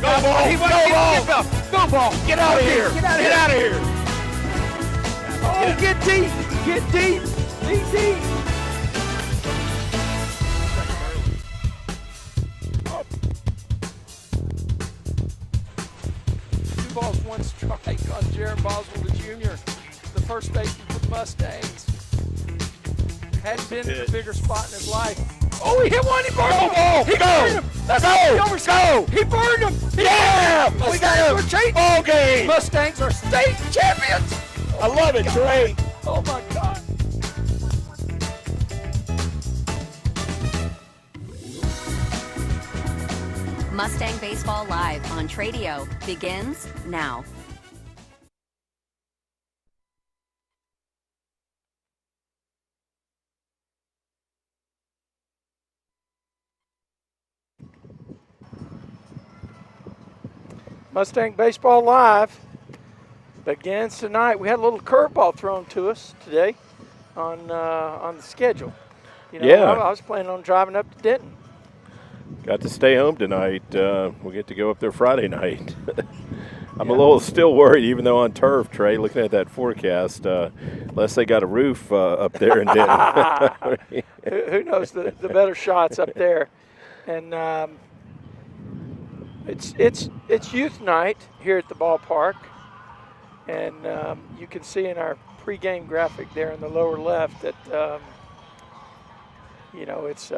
Go ball! Go ball! Get out of here! Get out of here! Oh, get deep! Get deep! Deep! Oh. 2 balls, 1 strike on Jaron Boswell, the junior, the first baseman for the Mustangs. Hadn't been in a bigger spot in his life. Oh, he hit one. He burned him. He burned him. Let's go. He burned him. Yeah! Mustangs are Ball game! Mustangs are state champions. I love it, Trey. Oh, my God. Mustang Baseball Live on Tradio begins now. Mustang Baseball Live begins tonight. We had a little curveball thrown to us today on the schedule. You know, Yeah. I was planning on driving up to Denton. Got to stay home tonight. We'll get to go up there Friday night. I'm a little still worried, even though on turf, Trey, looking at that forecast, unless they got a roof up there in Denton. Who knows the better shots up there. And it's youth night here at the ballpark. And you can see in our pregame graphic there in the lower left that, you know, it's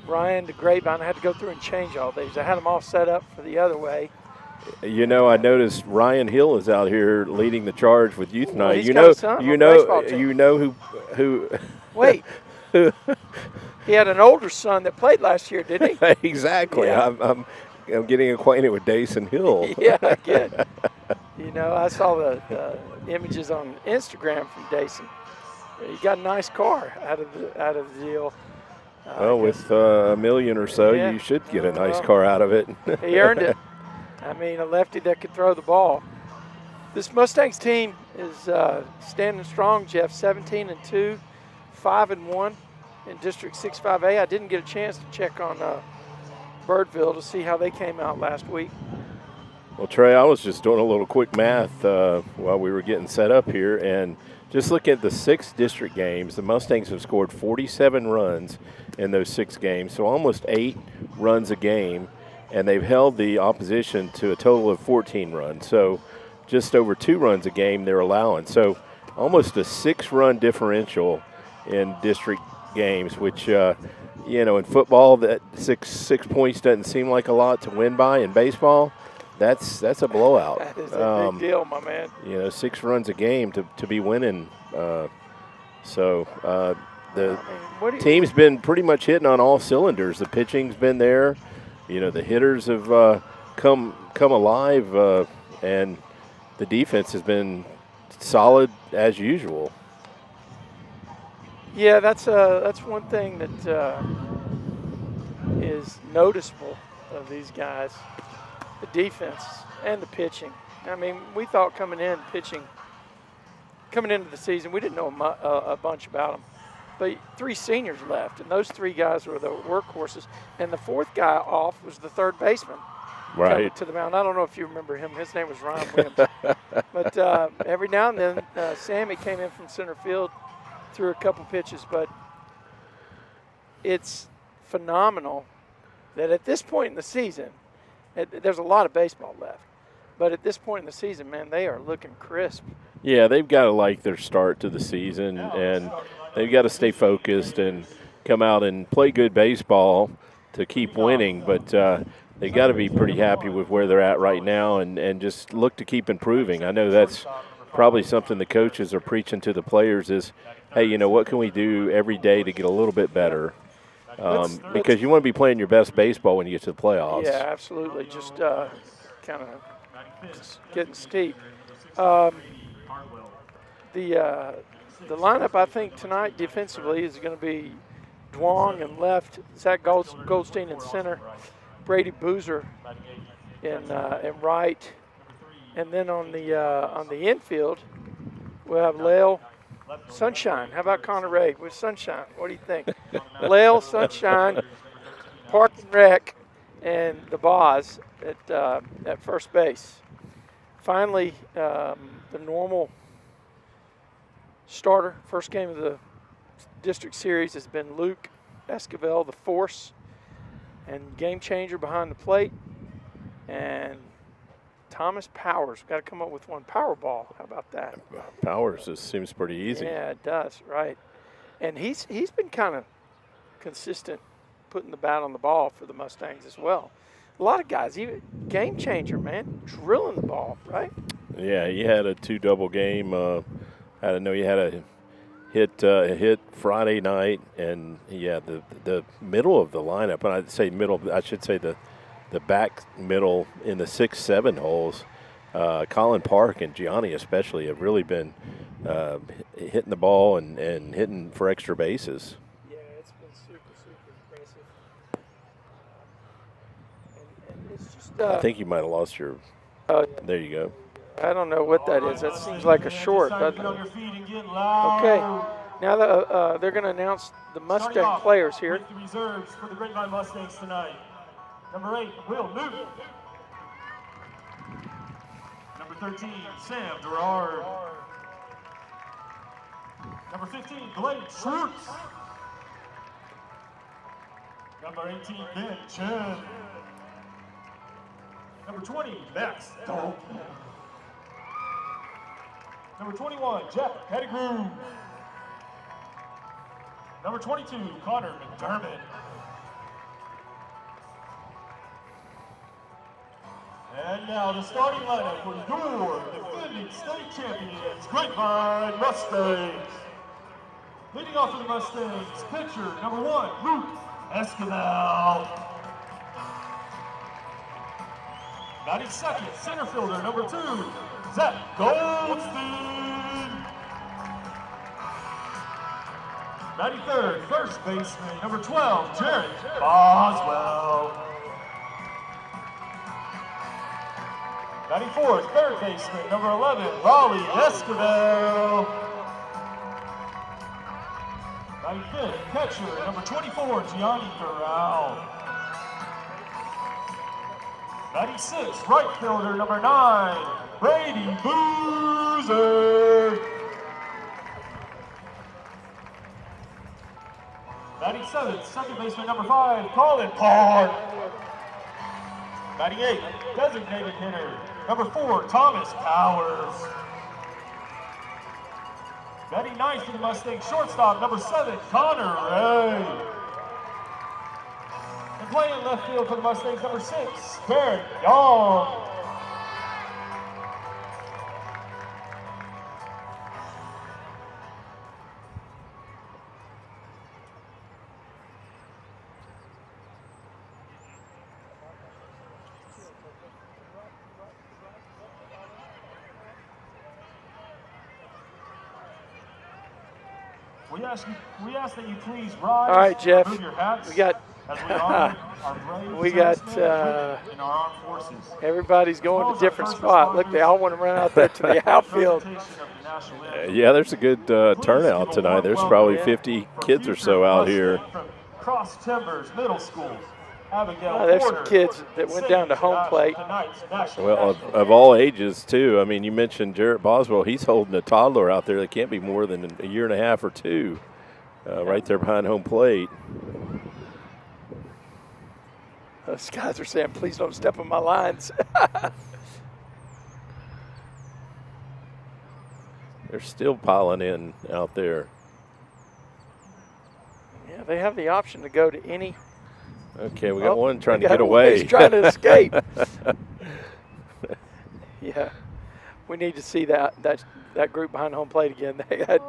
Ryan to Grapevine. I had to go through and change all these. I had them all set up for the other way. You know, I noticed Ryan Hill is out here leading the charge with youth night. He's got a son on the baseball team. You know who. Wait. He had an older son that played last year, didn't he? Exactly. Yeah. I'm getting acquainted with Dason Hill. Yeah, I get. You know, I saw the images on Instagram from Dason. He got a nice car out of the deal. Well, with $1 million or so, yeah. You should get a nice car out of it. He earned it. I mean, a lefty that could throw the ball. This Mustangs team is standing strong, Jeff. 17-2, 5-1 in District 6-5A. I didn't get a chance to check on Birdville to see how they came out last week. Well, Trey, I was just doing a little quick math while we were getting set up here, and just looking at the 6 district games, the Mustangs have scored 47 runs in those 6 games, so almost 8 runs a game, and they've held the opposition to a total of 14 runs. So just over 2 runs a game they're allowing. So almost a 6-run differential in district games, which, you know, in football, that six points doesn't seem like a lot to win by. In baseball, that's a blowout. That is a big deal, my man. You know, 6 runs a game to be winning. The team's been pretty much hitting on all cylinders. The pitching's been there. You know, the hitters have come alive, and the defense has been solid as usual. Yeah, that's one thing that is noticeable of these guys, the defense and the pitching. I mean, we thought coming into the season, we didn't know a bunch about them. But 3 seniors left, and those 3 guys were the workhorses. And the 4th guy off was the 3rd baseman. Right. Coming to the mound. I don't know if you remember him. His name was Ryan Williams. But every now and then, Sammy came in from center field, threw a couple pitches. But it's phenomenal that at this point in the season, there's a lot of baseball left. But at this point in the season, man, they are looking crisp. Yeah, they've got to like their start to the season, and they've got to stay focused and come out and play good baseball to keep winning. But they got to be pretty happy with where they're at right now and just look to keep improving. I know that's probably something the coaches are preaching to the players is, hey, you know, what can we do every day to get a little bit better? Because you want to be playing your best baseball when you get to the playoffs. Yeah, absolutely. Just kind of getting steep. The lineup, I think, tonight defensively is going to be Duong in left, Zach Goldstein in center, Brady Boozer in right, and then on the infield we'll have Lael Sunshine. How about Connor Ray with Sunshine? What do you think? Lael Sunshine, Park and Rec, and the Boz at first base. Finally, the normal starter, first game of the district series, has been Luke Esquivel, the force and game changer behind the plate, and Thomas Powers. Got to come up with one. Powerball. How about that? Powers just seems pretty easy. Yeah, it does. Right. And he's been kind of consistent putting the bat on the ball for the Mustangs as well. A lot of guys, even game changer, man, drilling the ball, right? Yeah, he had a 2-double game. I know he had a hit Friday night, and yeah, the middle of the lineup, and I'd say middle, I should say the back middle in the 6-7 holes. Colin Park and Gianni especially have really been hitting the ball and hitting for extra bases. Yeah, it's been super impressive. And it's just, I think you might have lost your. There you go. I don't know what that is. That seems like a short, doesn't it? Okay. Now they're going to announce the Mustang players here. The reserves for the Grapevine Mustangs tonight. Number 8, Will Newton. Number 13, Sam Gerard. Number 15, Blake Schwartz. Number 18, Ben Chen. Number 20, Max Dalton. Number 21, Jeff Pettigrew. Number 22, Connor McDermott. And now the starting lineup for your defending state champions, Grapevine Mustangs. Leading off for the Mustangs, pitcher number 1, Luke Esquivel. 92nd, center fielder number 2, Zach Goldstein. 93rd, first baseman number 12, Jared Boswell. 94th, third baseman number 11, Raleigh Esquivel. 95th, catcher number 24, Gianni Corral. 96th, right fielder number 9, Brady Boozer. 97th, second baseman number 5, Colin Park. 98th, designated hitter number 4, Thomas Powers. 99th for the Mustangs, shortstop number 7, Connor Ray. And playing left field for the Mustangs, number 6, Barrett Young. We ask that you please rise. All right, Jeff. Move your hats We got as we honor our brave we got servicemen in our armed forces. everybody's going to a different spot. Look, they all want to run out there to the outfield. Yeah, there's a good turnout tonight. There's probably 50 kids or so out here. From Cross Timbers Middle School, Abigail There's some Porter, kids that went down to home plate. Well, of all ages, too. I mean, you mentioned Jarrett Boswell. He's holding a toddler out there that can't be more than a year and a half or 2, right there behind home plate. Those guys are saying, please don't step on my lines. They're still piling in out there. Yeah, they have the option to go to any. Okay, we got one trying to got get away. He's trying to escape. Yeah, we need to see that group behind home plate again. They had.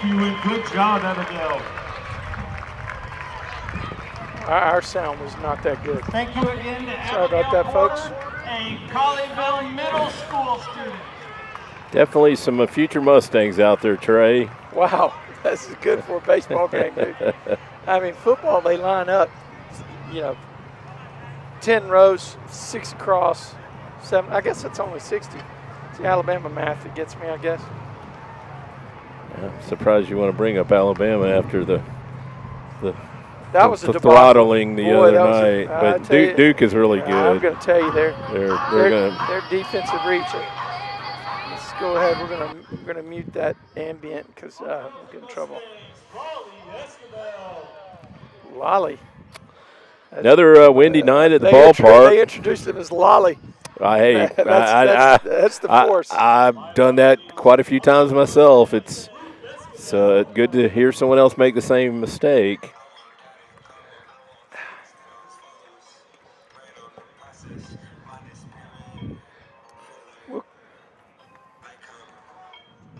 you and good job, Abigail. Our sound was not that good. Thank you again to Sorry about that, folks. a Colleyville Middle School student. Definitely some future Mustangs out there, Trey. Wow, this is good for a baseball game, dude. I mean, football, they line up, 10 rows, 6 across, 7. I guess it's only 60. It's the Alabama math that gets me, I guess. I'm surprised you want to bring up Alabama after the That was a debacle. throttling the Boy, other that was night. I But tell you, Duke is really good. I'm going to tell you, They're their defensive reach. Let's go ahead. We're gonna mute that ambient because we'll get in trouble. Lolly. Another windy night at the They ballpark. introduced him as Lolly. Hey, That's the force. I've done that quite a few times myself. It's good to hear someone else make the same mistake.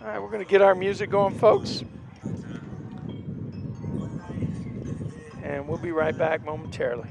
All right, we're going to get our music going, folks. And we'll be right back momentarily.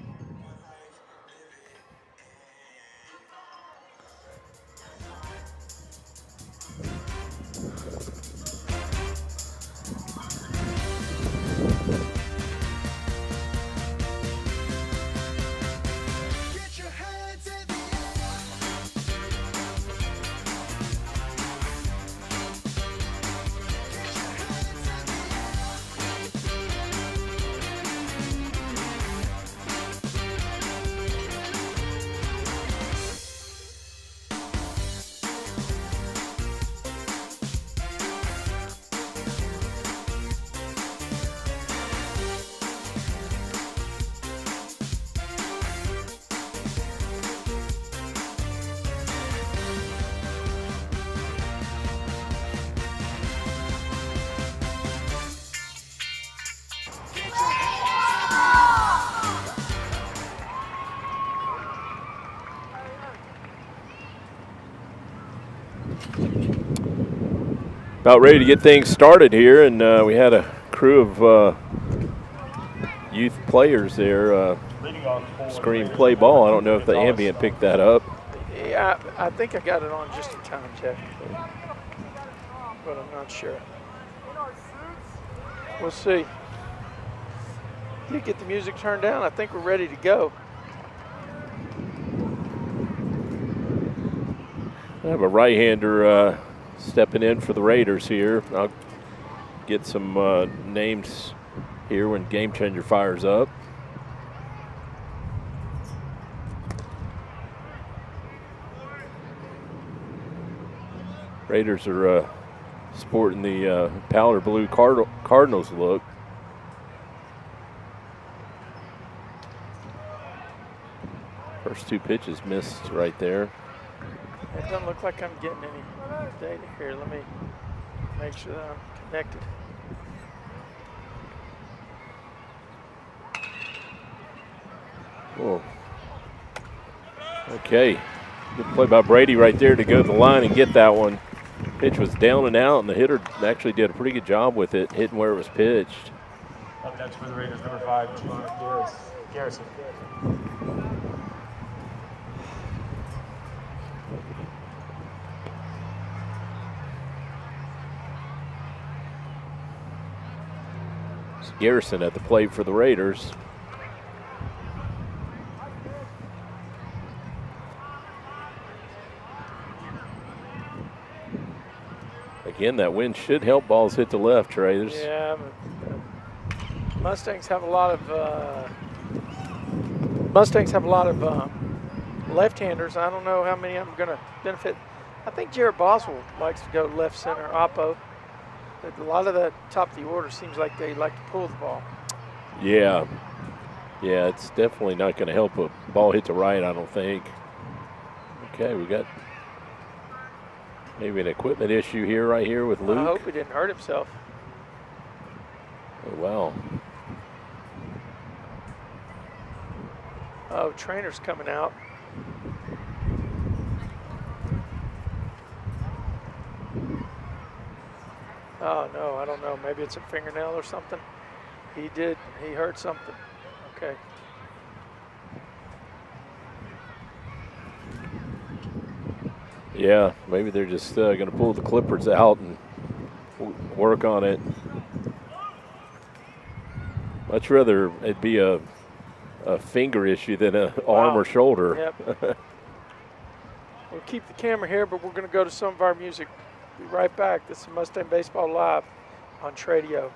About ready to get things started here, and we had a crew of youth players there screen play ball. I don't know if the ambient picked that up. Yeah, I think I got it on just in time, Jeff. But I'm not sure. We'll see. You get the music turned down. I think we're ready to go. I have a right-hander stepping in for the Raiders here. I'll get some names here when Game Changer fires up. Raiders are sporting the powder blue Cardinals look. First 2 pitches missed right there. It doesn't look like I'm getting any data here. Let me make sure that I'm connected. Whoa. Okay. Good play by Brady right there to go to the line and get that one. Pitch was down and out, and the hitter actually did a pretty good job with it, hitting where it was pitched. Up next for the Raiders, number 5, Garrison. It's Garrison at the plate for the Raiders. Again, that wind should help balls hit the left, Trey. Yeah, but Mustangs have a lot of left-handers. I don't know how many of them are going to benefit. I think Jared Boswell likes to go left center, oppo. But a lot of the top of the order seems like they like to pull the ball. Yeah, it's definitely not going to help a ball hit the right, I don't think. Okay, we got maybe an equipment issue here, right here with Luke. I hope he didn't hurt himself. Oh, wow. Oh, trainer's coming out. Oh, no, I don't know. Maybe it's a fingernail or something. He hurt something. Okay. Yeah, maybe they're just going to pull the clippers out and work on it. Much rather it be a finger issue than an arm or shoulder. Yep. We'll keep the camera here, but we're going to go to some of our music. Be right back. This is Mustang Baseball Live on Tradio.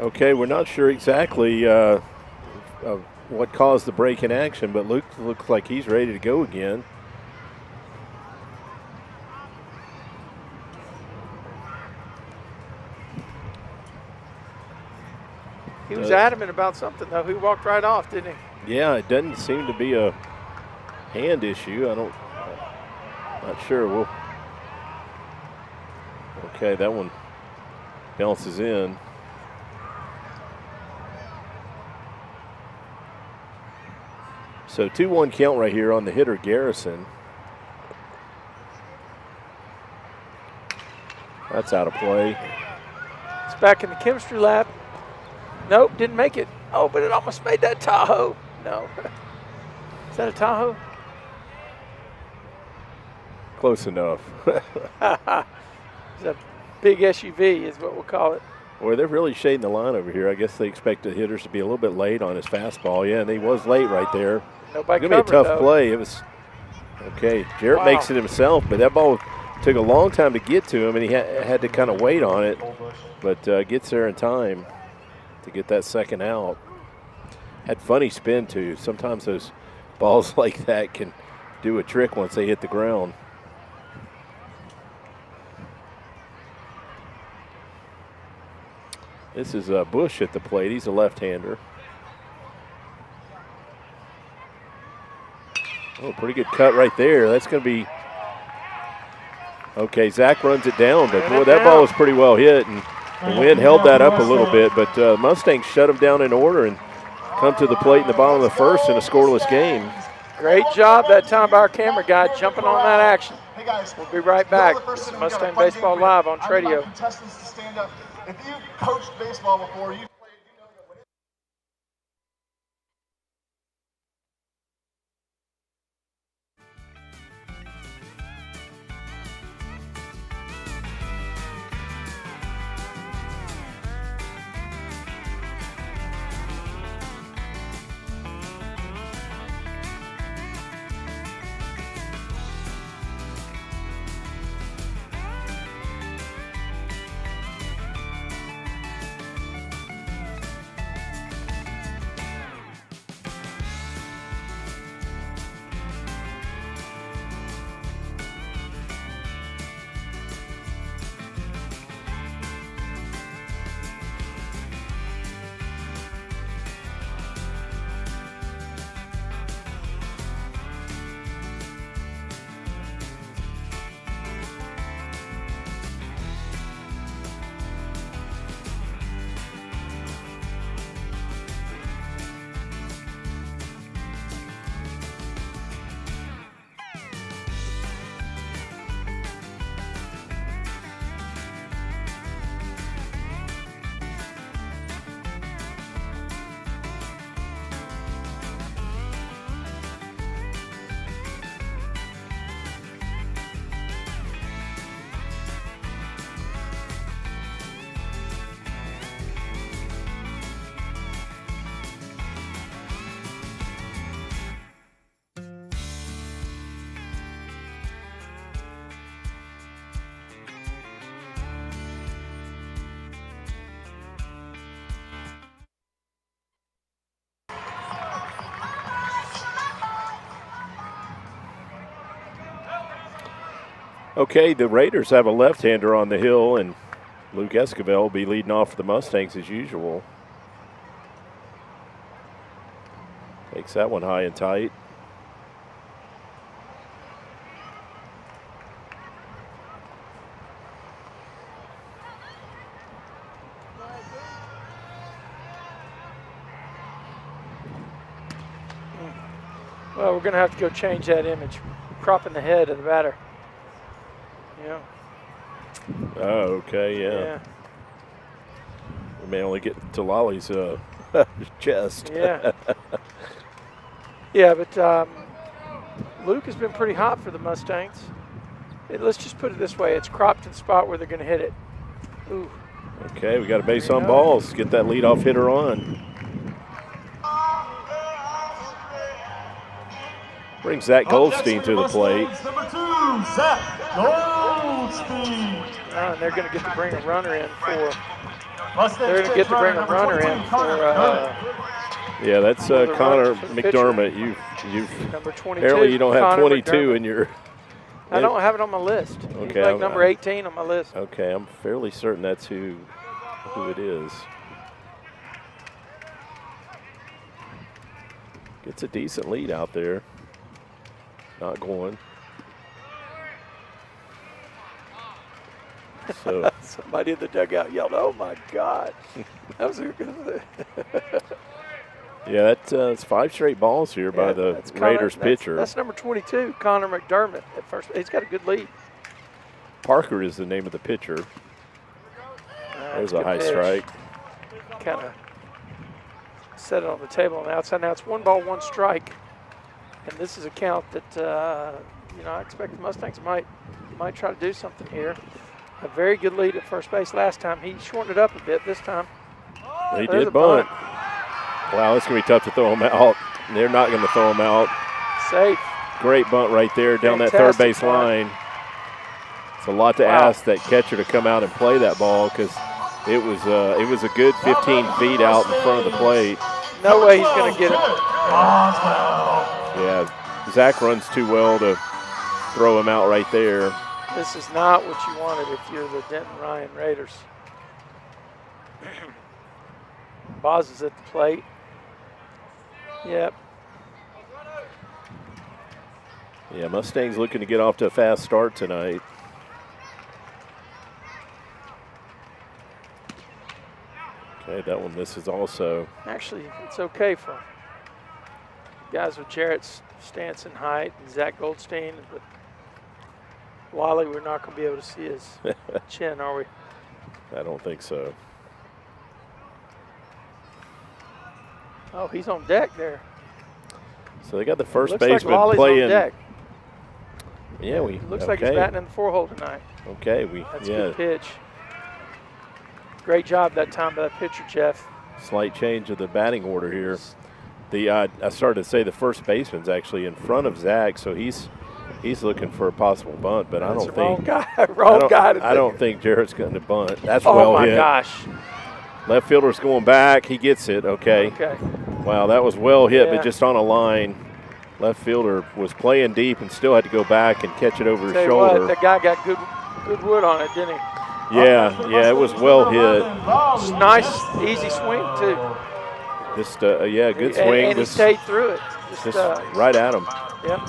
Okay, we're not sure exactly what caused the break in action, but Luke looks like he's ready to go again. He was adamant about something, though. He walked right off, didn't he? Yeah, it doesn't seem to be a hand issue. Not sure. Okay, that one bounces in. So 2-1 count right here on the hitter, Garrison. That's out of play. It's back in the chemistry lab. Nope, didn't make it. Oh, but it almost made that Tahoe. No. Is that a Tahoe? Close enough. It's a big SUV is what we'll call it. Boy, they're really shading the line over here. I guess they expect the hitters to be a little bit late on his fastball. Yeah, and he was late right there. Nobody It's going to be a tough though. play. It was okay. Jarrett makes it himself, but that ball took a long time to get to him, and he had to kind of wait on it, but gets there in time to get that second out. Had funny spin, too. Sometimes those balls like that can do a trick once they hit the ground. This is Bush at the plate. He's a left-hander. Oh, pretty good cut right there. That's going to be okay. Zach runs it down, but boy, that ball was pretty well hit, and the wind held that up a little bit. But Mustangs shut him down in order and come to the plate in the bottom of the first in a scoreless game. Great job that time by our camera guy jumping on that action. Hey guys, We'll be right back. This is Mustang Baseball Live on Tradio. Contestants to stand up. If you've coached baseball before, you've played, you know that when Okay, the Raiders have a left-hander on the hill, and Luke Esquivel will be leading off for the Mustangs as usual. Takes that one high and tight. Well, we're going to have to go change that image. Cropping the head of the batter. Yeah. Oh, okay, yeah. We may only get to Lolly's chest. Yeah. Yeah, but Luke has been pretty hot for the Mustangs. Let's just put it this way. It's cropped to the spot where they're going to hit it. Ooh. Okay, we got a base on balls. Get that leadoff hitter on. Bring Zach Goldstein to the plate. Number 2, Zach Goldstein. And they're going to get to bring a runner in for. Mustangs They're going to get to bring a runner in for. Yeah, that's Connor McDermott. You've number 22. Apparently you don't have Connor 22 McDermott. in your. I don't have it on my list. Okay, He's like number 18 on my list. Okay, I'm fairly certain that's who it is. Gets a decent lead out there. Not going. So somebody in the dugout yelled, "Oh my God!" That was a good. Yeah, it's 5 straight balls here by the Raiders pitcher. That's number 22, Connor McDermott at first. He's got a good lead. Parker is the name of the pitcher. There's a high strike. Kind of set it on the table on the outside. Now it's 1 ball, 1 strike, and this is a count that I expect the Mustangs might try to do something here. A very good lead at first base last time. He shortened it up a bit this time. He did bunt. Wow, it's going to be tough to throw him out. They're not going to throw him out. Safe. Great bunt right there down that third base line. It's a lot to ask that catcher to come out and play that ball because it was a good 15 feet out in front of the plate. No way he's going to get it. Yeah, Zach runs too well to throw him out right there. This is not what you wanted if you're the Denton Ryan Raiders. Boz is at the plate. Yep. Yeah, Mustangs looking to get off to a fast start tonight. Okay, that one misses also. Actually, it's okay for guys with Jarrett's stance and height and Zach Goldstein, but Wally, we're not going to be able to see his chin, are we? I don't think so. Oh, he's on deck there. So they got the first looks baseman like Wally's playing. on deck. Yeah, looks like he's batting in the 4-hole tonight. Okay, that's a good pitch. Great job that time by that pitcher, Jeff. Slight change of the batting order here. I started to say the first baseman's actually in front of Zach, so he's looking for a possible bunt, but I don't think Jarrett's going to bunt. That's well hit. Oh my gosh! Left fielder's going back. He gets it. Okay. Wow, that was well hit, but just on a line. Left fielder was playing deep and still had to go back and catch it over his shoulder. What, that guy got good wood on it, didn't he? Yeah, it was well hit. Just nice, easy swing too. Just good swing. And he stayed through it. Just right at him. Yep.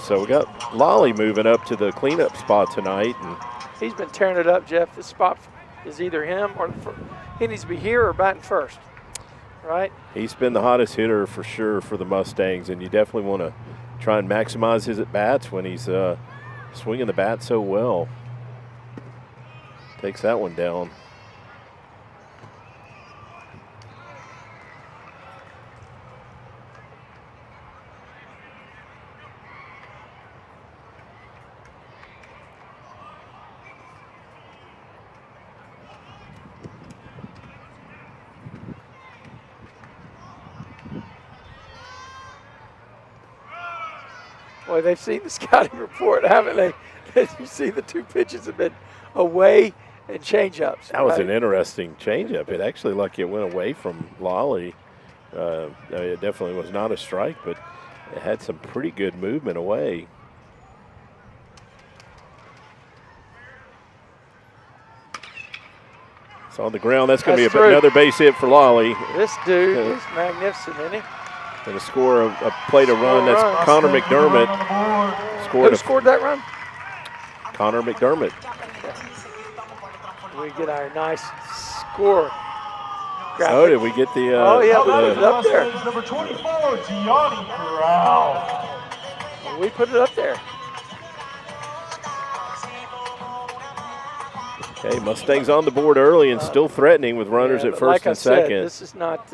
So we got Lolly moving up to the cleanup spot tonight, and he's been tearing it up, Jeff. This spot is either him or he needs to be here or batting first, right? He's been the hottest hitter for sure for the Mustangs, and you definitely want to try and maximize his at-bats when he's swinging the bat so well. Takes that one down. Boy, they've seen the scouting report, haven't they? You see the 2 pitches have been away and change-ups. That was an interesting change-up. It actually looked like it went away from Lolly. It definitely was not a strike, but it had some pretty good movement away. It's on the ground. That's going to be That's through. another base hit for Lolly. This dude is magnificent, isn't he? Going to score a play to run. That's run. Connor McDermott. Who scored that run? Connor McDermott. We get our nice score graphic. Oh, did we get the? Oh yeah, we put it up there. Number 24, Gianni Corral. We put it up there. Okay, Mustangs on the board early and still threatening with runners at first like and I said, second. this is not.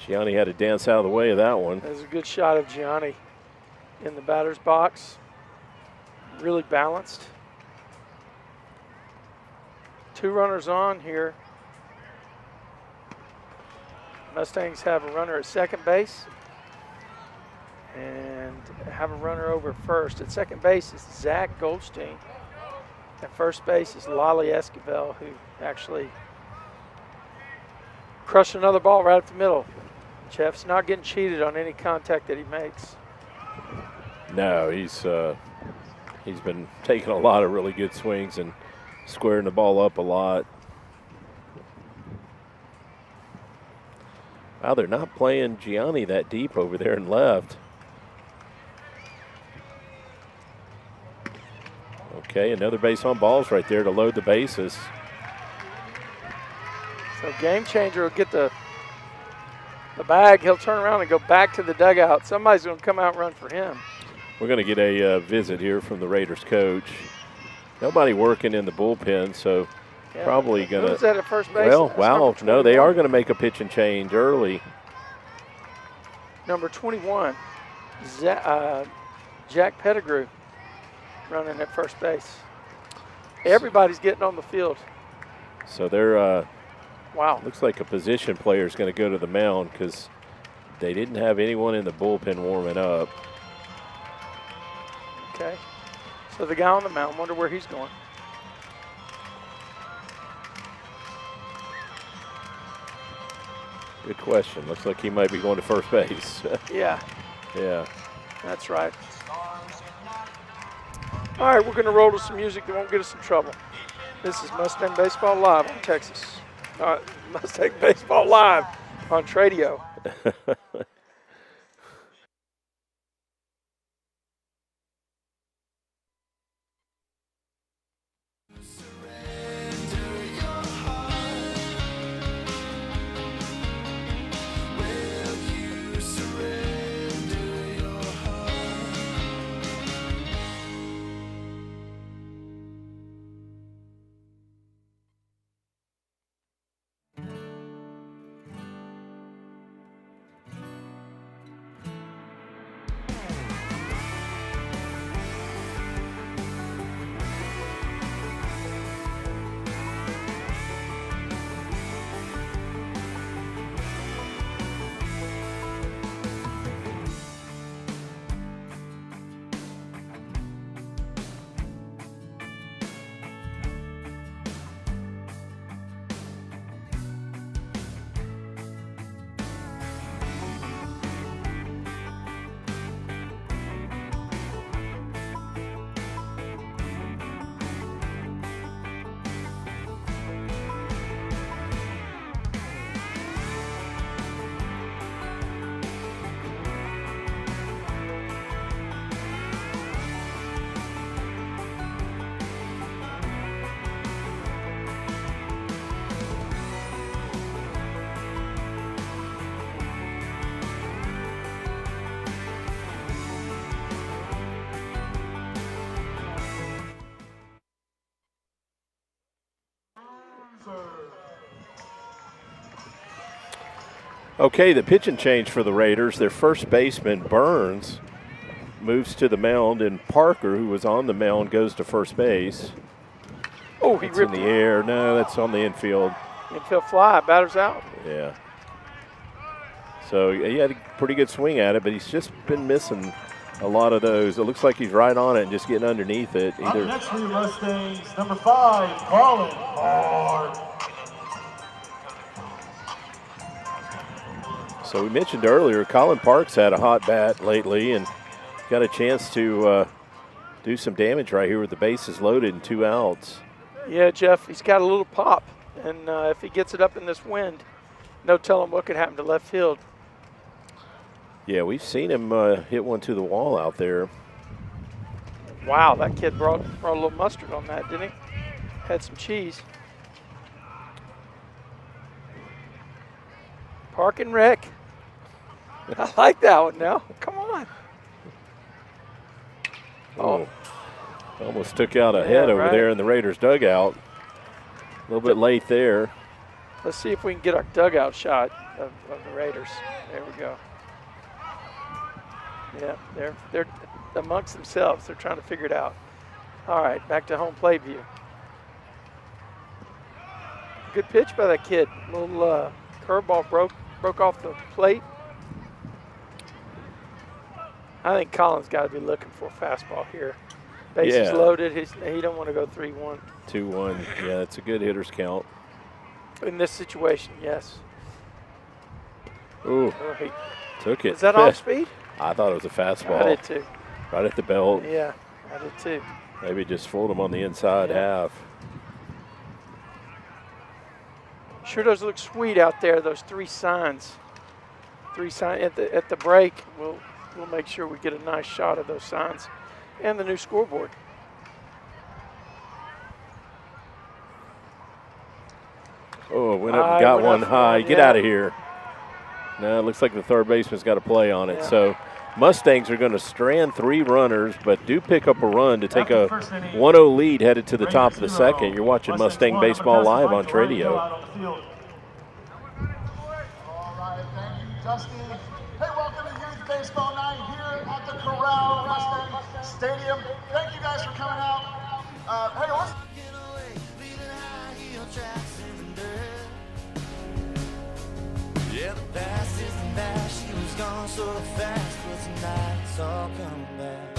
Gianni had to dance out of the way of that one. There's a good shot of Gianni in the batter's box. Really balanced. 2 runners on here. Mustangs have a runner at second base and have a runner over first. At second base is Zach Goldstein. At first base is Lolly Esquivel, who actually crushed another ball right up the middle. Jeff's not getting cheated on any contact that he makes. No, he's been taking a lot of really good swings and squaring the ball up a lot. Wow, they're not playing Gianni that deep over there in left. Okay, another base on balls right there to load the bases. So game changer will get the bag. He'll turn around and go back to the dugout. Somebody's going to come out and run for him. We're going to get a visit here from the Raiders coach. Nobody working in the bullpen, so Yeah. probably going to. Who's that at first base? Well, That's wow, number no, they 21. are going to make a pitch and change early. Number 21, Jack Pettigrew, running at first base. Everybody's getting on the field. So they're, Wow. looks like a position player is going to go to the mound because they didn't have anyone in the bullpen warming up. Okay. So the guy on the mound, wonder where he's going. Good question. Looks like he might be going to first base. Yeah, Yeah. that's right. All right, we're going to roll to some music that won't get us in trouble. This is Mustang Baseball Live on Texas. Mustang Baseball Live on Tradio. Okay, the pitch and change for the Raiders. Their first baseman, Burns, moves to the mound, and Parker, who was on the mound, goes to first base. Oh, he It's in ripped the air. No, that's on the infield. infield fly. Batter's out. Yeah. So he had a pretty good swing at it, but he's just been missing a lot of those. It looks like he's right on it and just getting underneath it. Up next for your Mustangs, number 5, Colin Hart. So we mentioned earlier, Colin Parks had a hot bat lately and got a chance to do some damage right here with the bases loaded and 2 outs. Yeah, Jeff, he's got a little pop, and if he gets it up in this wind, no telling what could happen to left field. Yeah, we've seen him hit one to the wall out there. Wow, that kid brought a little mustard on that, didn't he? Had some cheese. Park and Rec. I like that one now. Come on. Oh, almost took out a head over there in the Raiders dugout. A little bit late there. Let's see if we can get our dugout shot of the Raiders. There we go. Yeah, they're amongst themselves. They're trying to figure it out. All right, back to home plate view. Good pitch by that kid. Little curveball broke off the plate. I think Colin's got to be looking for a fastball here. Bases loaded. He don't want to go 3-1. 2-1. Yeah, that's a good hitter's count. In this situation, yes. Ooh, he took it. Is that off speed? I thought it was a fastball. I did too. Right at the belt. Yeah, I did too. Maybe just fooled him on the inside half. Sure does look sweet out there, those 3 signs. 3 signs at the break. We'll make sure we get a nice shot of those signs and the new scoreboard. Oh, went up and got one high. Get out of here. No, it looks like the third baseman's got a play on it. Yeah. So Mustangs are going to strand 3 runners, but do pick up a run to take a 1-0 lead headed to the top of the second. You're watching Mustang Baseball live on Tradio. All right, thank you, Justin. Hey, welcome to Youth Baseball Night here at the Corral Mustang Stadium. Thank you guys for coming out. Hey, let's yeah, the past is the past. She was gone so fast, but tonight it's all coming back.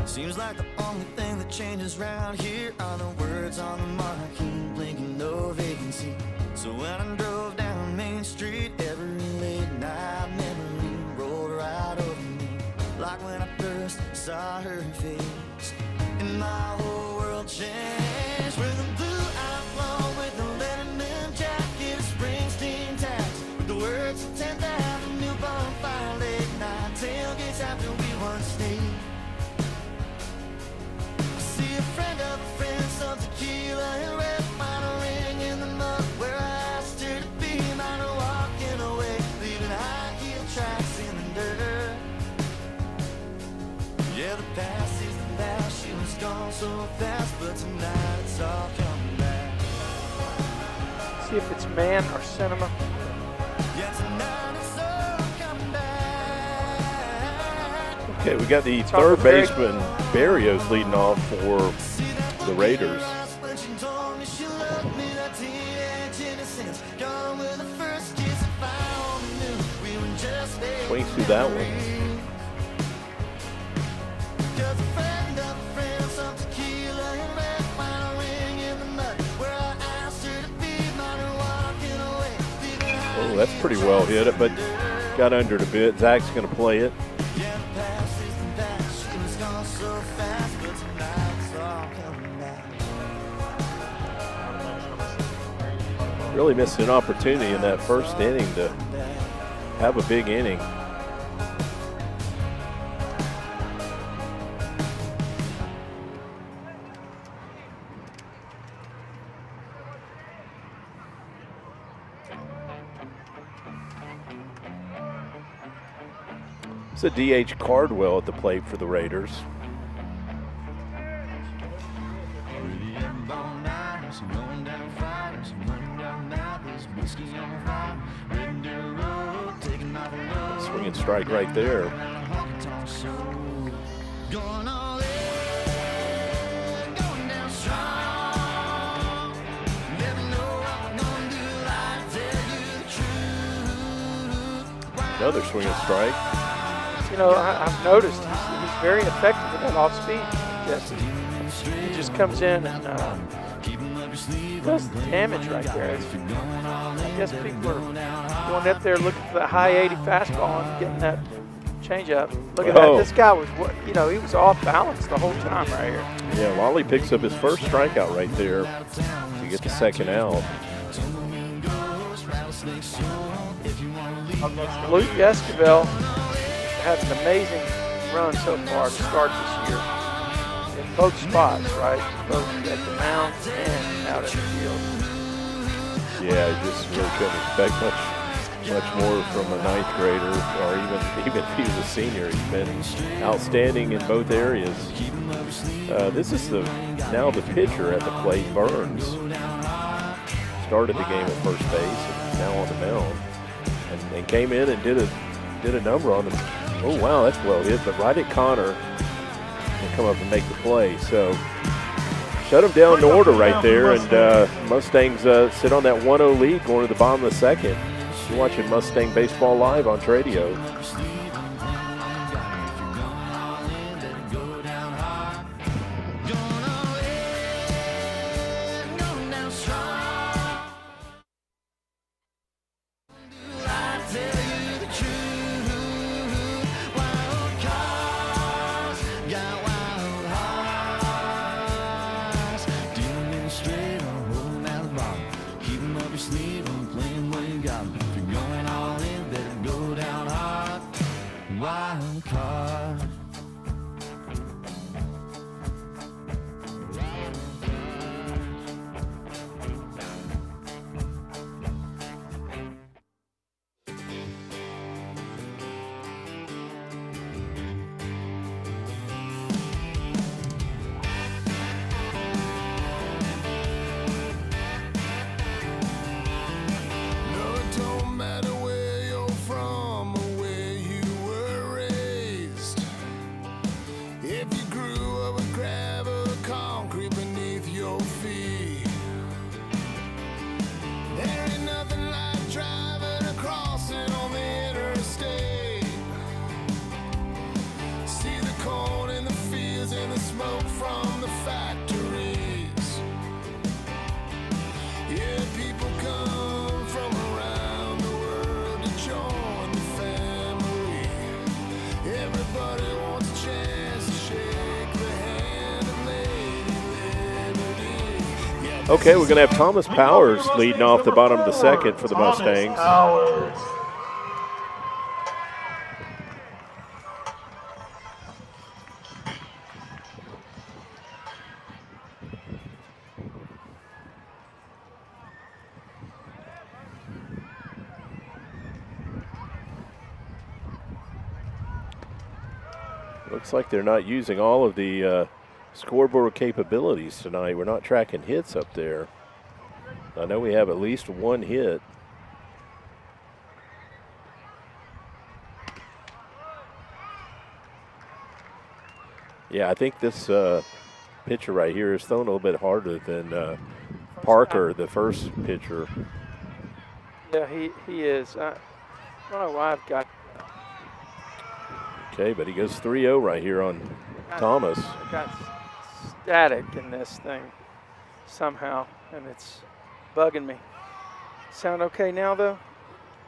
Seems like the only thing that changes around here are the words on the marquee, blinking no vacancy. So when I drove down Main Street, every late night memory rolled right over me, like when I first saw her face, and my whole world changed. With a blue outlaw, with a Letterman jacket, a Springsteen tax, with the words of 10th Avenue bonfire, late night tailgates after we once stayed. I see a friend of a friend, some tequila and red wine, ring in the mud where I asked her to be mine, walking away, leaving high heel tracks in the dirt. Yeah, the past is the past. She was gone so fast, but tonight it's all coming back. See if it's man or cinema. Yeah, tonight it's all coming back. Okay, we got the third baseman, Barrios, leading off for the Raiders. Swings through that one. Oh, that's pretty well hit it, but got under it a bit. Zach's going to play it. Really missed an opportunity in that first inning to have a big inning. It's a DH Cardwell at the plate for the Raiders. Swing and strike right there. Another swing and strike. You know, I've noticed he's very effective with that off speed, Jesse. He just comes in and does damage right there. I guess people are going up there looking for the high 80 fastball and getting that changeup. Look at that. This guy was, he was off balance the whole time right here. Yeah, Lolly picks up his first strikeout right there to get the second out. Luke Esquivel had an amazing run so far to start this year in both spots, right? Both at the mound and out in the field. Yeah, I just really couldn't expect much more from a ninth grader, or even if he was a senior. He's been outstanding in both areas. This is now the pitcher at the plate, Burns. Started the game at first base and now on the mound, and came in and did a number on him. Oh wow, that's well hit, but right at Connor and come up and make the play. So shut him down in order right there, and Mustangs sit on that 1-0 lead going to the bottom of the second. You're watching Mustang Baseball Live on Tradio. Okay, we're going to have Thomas Powers leading off the bottom of the second for the Mustangs. Looks like they're not using all of the scoreboard capabilities tonight. We're not tracking hits up there. I know we have at least one hit. Yeah, I think this pitcher right here is throwing a little bit harder than Parker, the first pitcher. Yeah, he is. I don't know why I've got. Okay, but he goes 3-0 right here on Thomas. I got static in this thing somehow, and it's bugging me. Sound okay now, though?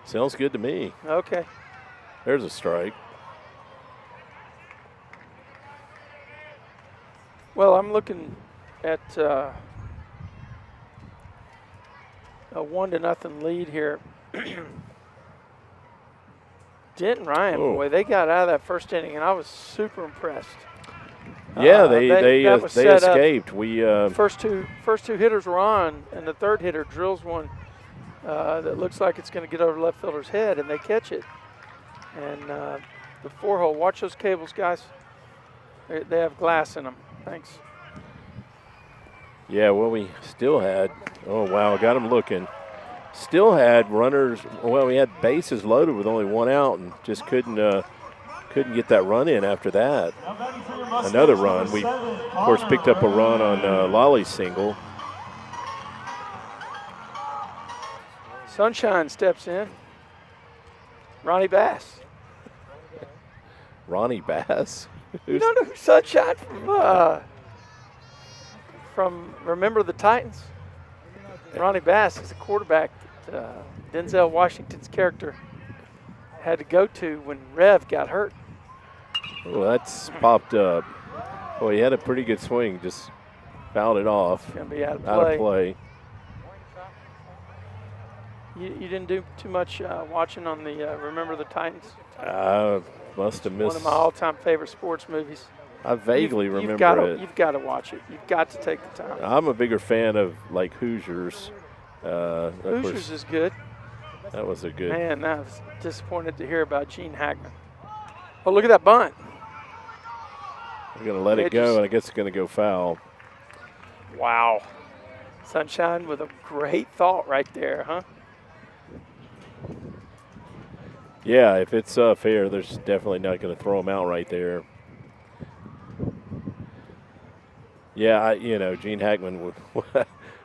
Sounds good to me. Okay. There's a strike. Well, I'm looking at a 1-0 lead here. Denton Ryan, boy, they got out of that first inning, and I was super impressed. Yeah, they escaped. We first two hitters were on, and the third hitter drills one that looks like it's going to get over the left fielder's head, and they catch it. And the 4-hole, watch those cables, guys. They have glass in them. Thanks. Yeah, well, we still had. Oh wow, got him looking. Still had runners. Well, we had bases loaded with only one out, and just couldn't get that run in after that. Another run. We, of course, picked up a run on Lolly's single. Sunshine steps in. Ronnie Bass. Ronnie Bass? You don't know who Sunshine from Remember the Titans? Ronnie Bass is the quarterback that Denzel Washington's character had to go to when Rev got hurt. Well, that's popped up. Well, he had a pretty good swing, just fouled it off. Going to be out of play. You didn't do too much watching on the Remember the Titans? Must have missed. One of my all-time favorite sports movies. I vaguely remember it. You've got to watch it. You've got to take the time. I'm a bigger fan of, like, Hoosiers. Hoosiers is good. That was a good. Man, I was disappointed to hear about Gene Hackman. Oh, look at that bunt. We're going to let it go, and I guess it's going to go foul. Wow. Sunshine with a great thought right there, huh? Yeah, if it's fair, there's definitely not going to throw him out right there. Yeah, Gene Hackman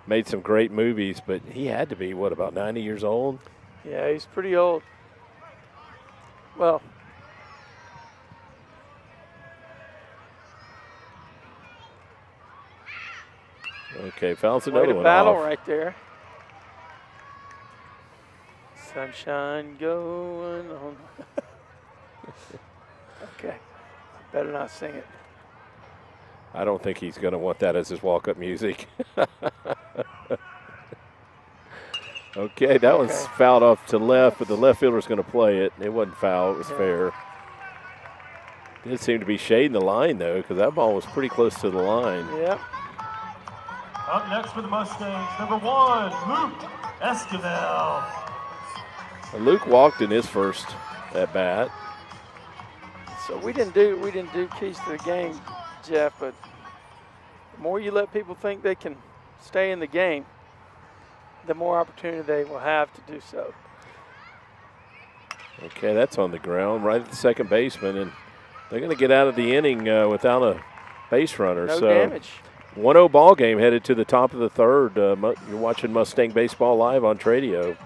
made some great movies, but he had to be, what, about 90 years old? Yeah, he's pretty old. Well, okay, fouls another one off. Way to battle right there. Sunshine going on. Okay, better not sing it. I don't think he's going to want that as his walk-up music. Okay, that one's fouled off to left, but the left fielder's going to play it. It wasn't foul. It was fair. Did seem to be shading the line, though, because that ball was pretty close to the line. Yep. Up next for the Mustangs, number 1, Luke Esquivel. Luke walked in his first at bat. So we didn't do keys to the game, Jeff, but the more you let people think they can stay in the game, the more opportunity they will have to do so. Okay, that's on the ground right at the second baseman, and they're going to get out of the inning without a base runner. No damage. 1-0 ball game headed to the top of the third. You're watching Mustang Baseball live on Tradio.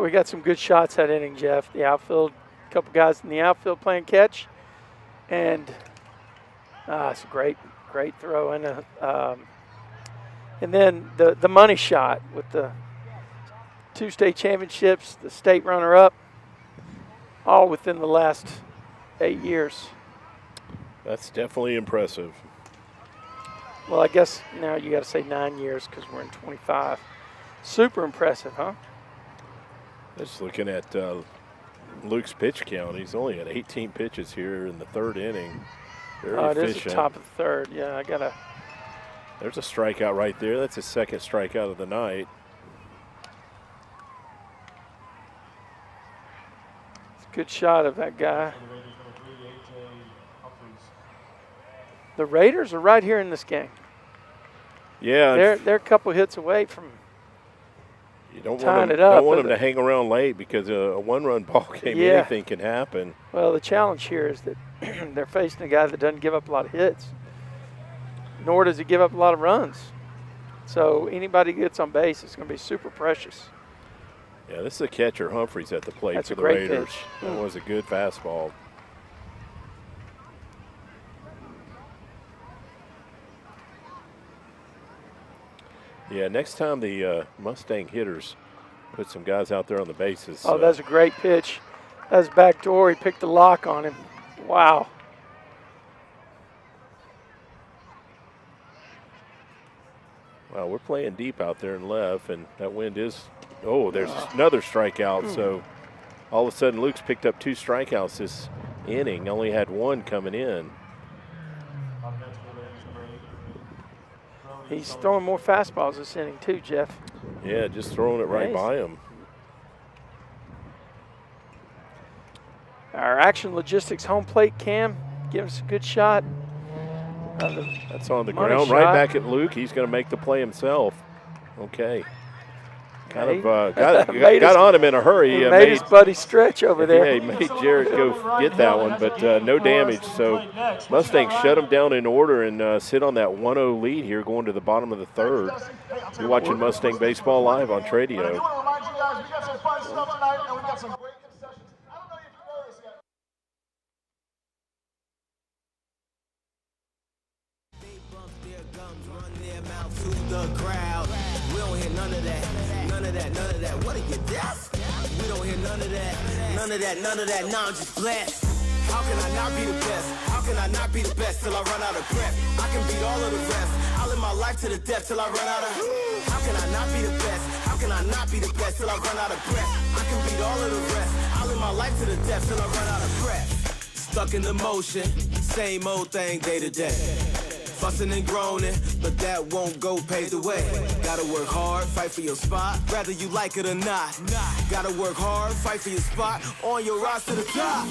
We got some good shots that inning, Jeff. The outfield, a couple guys in the outfield playing catch, and it's a great throw. And then the money shot with the 2 state championships, the state runner-up, all within the last 8 years. That's definitely impressive. Well, I guess now you got to say 9 years because we're in 25. Super impressive, huh? Just looking at Luke's pitch count, he's only at 18 pitches here in the third inning. Very efficient. It is the top of the third. Yeah, There's a strikeout right there. That's his second strikeout of the night. It's a good shot of that guy. The Raiders are right here in this game. Yeah. They're a couple hits away from. You don't tying want it up. Don't want them to hang around late because a one-run ball game, anything can happen. Well, the challenge here is that they're facing a guy that doesn't give up a lot of hits, nor does he give up a lot of runs. So anybody who gets on base is going to be super precious. Yeah, this is a catcher, Humphreys, at the plate That's for a the great Raiders. pitch. That was a good fastball. Yeah, next time the Mustang hitters put some guys out there on the bases. Oh, that's a great pitch. That's backdoor. He picked the lock on him. Wow. Wow, we're playing deep out there in left, and that wind is – oh, there's another strikeout. So all of a sudden Luke's picked up 2 strikeouts this inning, only had 1 coming in. He's throwing more fastballs this inning too, Jeff. Yeah, just throwing it right by him. Our Action Logistics home plate cam, give us a good shot. That's on the money ground, shot. right back at Luke. He's going to make the play himself. Okay. Kind of got on him in a hurry. He made his buddy stretch over there. Yeah, he made Jared go get that one, but no damage. So Mustangs shut him down in order and sit on that 1-0 lead here going to the bottom of the 3rd. You're watching Mustang Baseball live on Tradio. I want to remind you guys, we got some fun stuff tonight, and we got some great concessions. I don't know if you know this yet. They bump their gums, run their mouth to the crowd. We don't hear none of that, none of that, none of that. What are you, deaf? We don't hear none of that, none of that, none of that. Now I'm just blessed. How can I not be the best? How can I not be the best till I run out of breath? I can beat all of the rest. I'll live my life to the death till I run out of. How can I not be the best? How can I not be the best till I run out of breath? I can beat all of the rest. I'll live my life to the death till I run out of breath. Stuck in the motion, same old thing day to day. Fussing and groaning, but that won't go pave the way. Gotta work hard, fight for your spot, whether you like it or not. Gotta work hard, fight for your spot, on your rise to the top.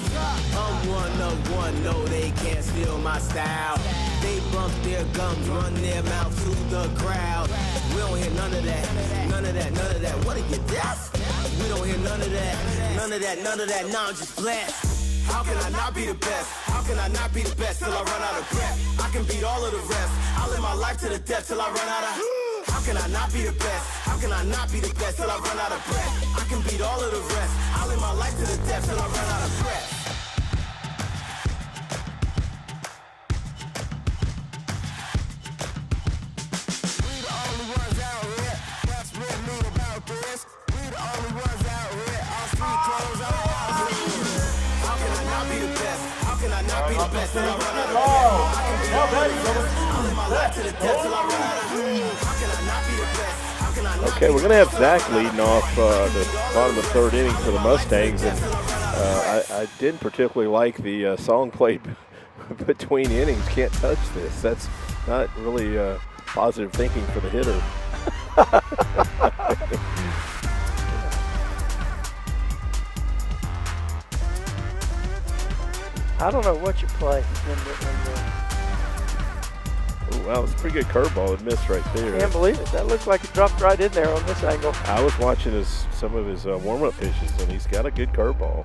I'm one of one, no, they can't steal my style. They bump their gums, run their mouth to the crowd. We don't hear none of that, none of that, none of that. What are you, deaf? We don't hear none of that, none of that, none of that. Now I'm just blessed. How can I not be the best? How can I not be the best till I run out of breath? I can beat all of the rest. I'll live my life to the death till I run out of. How can I not be the best? How can I not be the best till I run out of breath? I can beat all of the rest. I'll live my life to the death till I run out of breath. We the only ones out here. That's what mean about this. We the only ones out here. Our street clothes on. How can I not be the best? How can I not be the best till I run out of breath? I can beat all of the rest. I'll live my life to the death till I run out of. How can I not be the best? How can I not Okay, we're going to have Zach leading off the bottom of the 3rd inning for the Mustangs, and I didn't particularly like the song played between innings, Can't Touch This. That's not really positive thinking for the hitter. I don't know what you play. Ooh, wow, it's a pretty good curveball. It missed right there. I can't believe it. That looks like it dropped right in there on this angle. I was watching some of his warm-up pitches, and he's got a good curveball.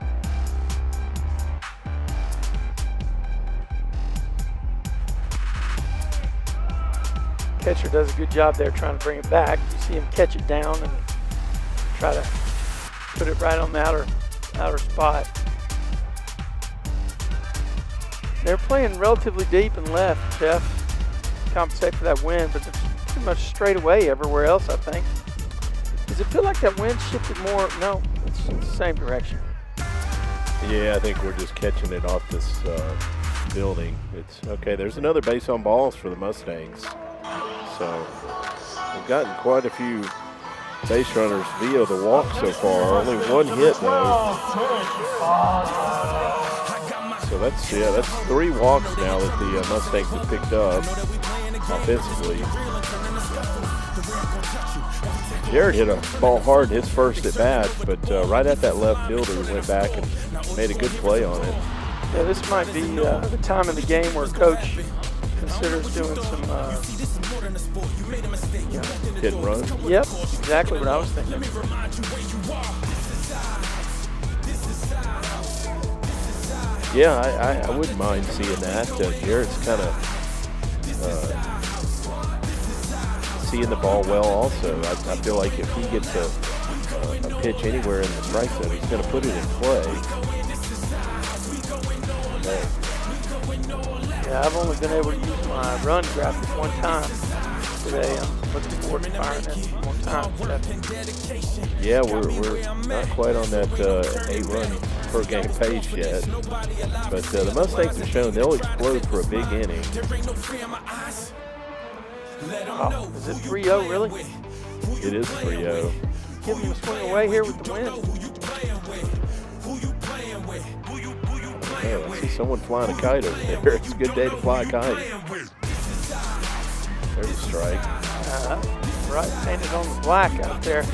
Catcher does a good job there trying to bring it back. You see him catch it down and try to put it right on the outer spot. They're playing relatively deep and left, Jeff, to compensate for that wind, but it's pretty much straight away everywhere else, I think. Does it feel like that wind shifted more? No, it's the same direction. Yeah, I think we're just catching it off this building. It's okay. There's another base on balls for the Mustangs. So we've gotten quite a few base runners via the walk so far. Only 1 hit though. So that's 3 walks now that the Mustangs have picked up offensively. Jared hit a ball hard his first at bat, but right at that left fielder, he went back and made a good play on it. Yeah, this might be the time of the game where Coach can considers doing some Hit and run. Yep, exactly what I was thinking. Yeah, I wouldn't mind seeing that. Jarrett's kind of seeing the ball well also. I feel like if he gets a pitch anywhere in the strike zone, he's going to put it in play. Yeah, I've only been able to use my run graphic one time today. I'm looking forward to firing it one time. Yeah, we're not quite on that 8-run per game pace yet, but the Mustangs have shown they'll explode for a big inning. Oh, is it 3-0 really? It is 3-0. Give him a swing away here with the wind. Yeah, I see someone flying a kite over there. It's a good day to fly a kite. There's a strike. Right, painted on the black out there.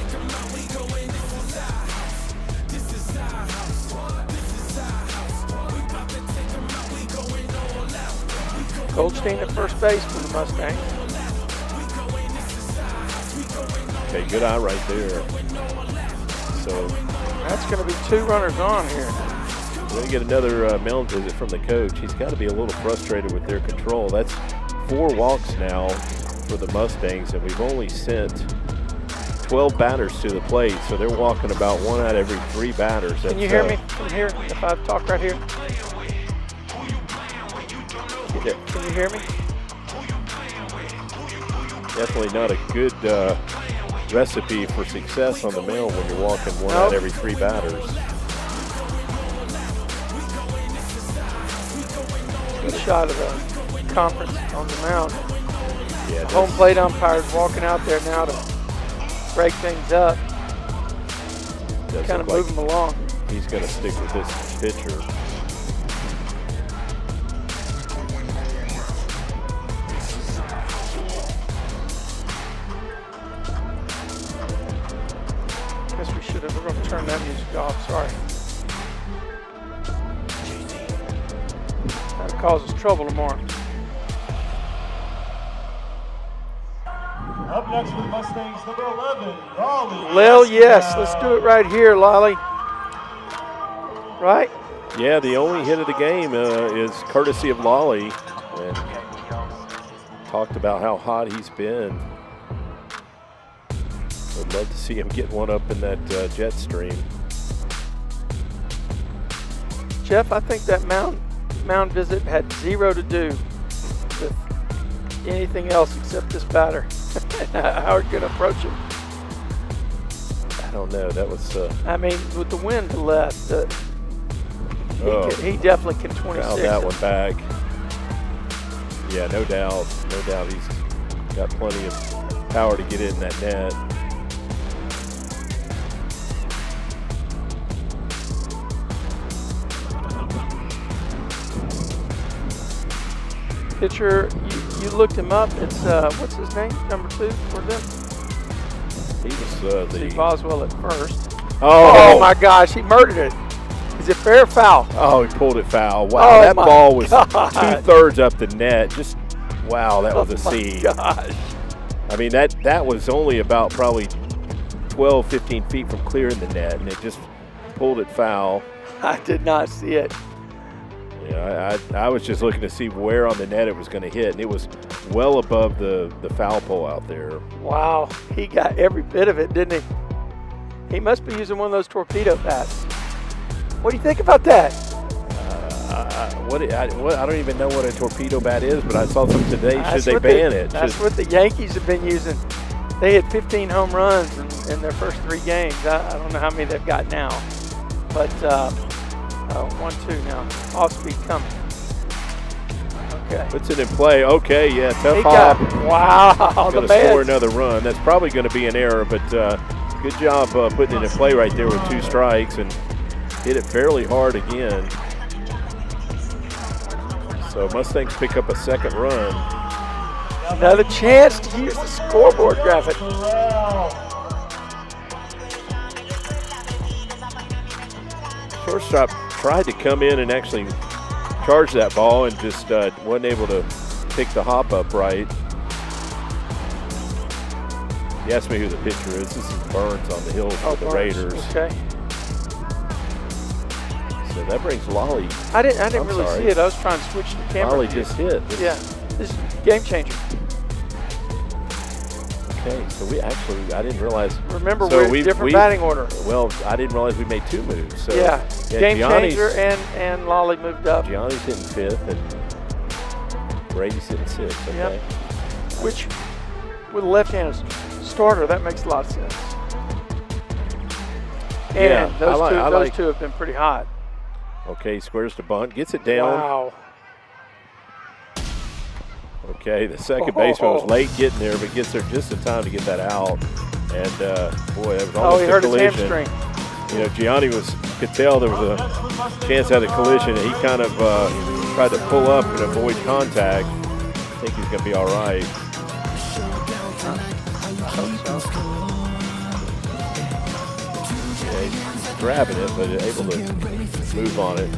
Goldstein at first base for the Mustangs. Okay, good eye right there. So that's going to be 2 runners on here. we're going to get another mound visit from the coach. He's got to be a little frustrated with their control. That's 4 walks now for the Mustangs, and we've only sent 12 batters to the plate, so they're walking about 1 out of every 3 batters. Can you hear me from here if I talk right here? Can you hear me? Definitely not a good recipe for success on the mound when you're walking 1 out of every 3 batters. Good shot of the conference on the mound. Yeah, the home plate umpire's walking out there now to break things up. Kind of move him along. He's going to stick with this pitcher. We're going to turn that music off, sorry. That'll cause us trouble tomorrow. Up next for the Mustangs, number 11, Lolly. Lil, yes, let's do it right here, Lolly. Right? Yeah, the only hit of the game is courtesy of Lolly. And talked about how hot he's been. I'd love to see him get one up in that jet stream. Jeff, I think that mound visit had 0 to do with anything else except this batter. How are you going to approach him? I don't know. That was. I mean, with the wind to left, he definitely can 26. Fouled that one back. Yeah, no doubt. No doubt he's got plenty of power to get in that net. Pitcher, you looked him up. It's what's his name? Number 2 for them. He was Steve Boswell at first. Oh my gosh, he murdered it. Is it fair or foul? Oh, he pulled it foul. Wow, that ball was 2/3 up the net. Just wow, that was a seed. Gosh. I mean that was only about probably 12, 15 feet from clearing the net, and it just pulled it foul. I did not see it. Yeah, I was just looking to see where on the net it was going to hit, and it was well above the foul pole out there. Wow, he got every bit of it, didn't he? He must be using one of those torpedo bats. What do you think about that? I don't even know what a torpedo bat is, but I saw some today. Should they ban it? That's what the Yankees have been using. They had 15 home runs in their first 3 games. I don't know how many they've got now, but 1-2 now. Off speed coming. Okay. Puts it in play. Okay, yeah, tough hop. Wow, going to score another run. That's probably going to be an error, but good job putting it in play right there with 2 strikes and hit it fairly hard again. So Mustangs pick up a 2nd run. Another chance to use the scoreboard graphic. Shortstop tried to come in and actually charge that ball and just wasn't able to pick the hop up right. He asked me who the pitcher is. This is Burns on the hill for the Burns. Raiders. Okay. So that brings Lolly. I didn't I'm really sorry. see it. I was trying to switch the camera. Lolly just hit. Yeah. This is game changer. Okay, so I didn't realize. Remember, so we're different batting order. Well, I didn't realize we made 2 moves. So Yeah, game Gianni's, changer and Lolly moved up. Gianni's hitting 5th and Brady's hitting 6th. Okay. Yep. Which, with a left-handed starter, that makes a lot of sense. And Yeah, those two have been pretty hot. Okay, squares to bunt, gets it down. Wow. Okay, the second baseman was late getting there, but gets there just in time to get that out. And boy, that was almost he a hurt his collision. hamstring. You know, Gianni could tell there was a chance at a collision, and he kind of tried to pull up and avoid contact. I think he's going to be all right. Yeah, he's grabbing it, but able to move on it.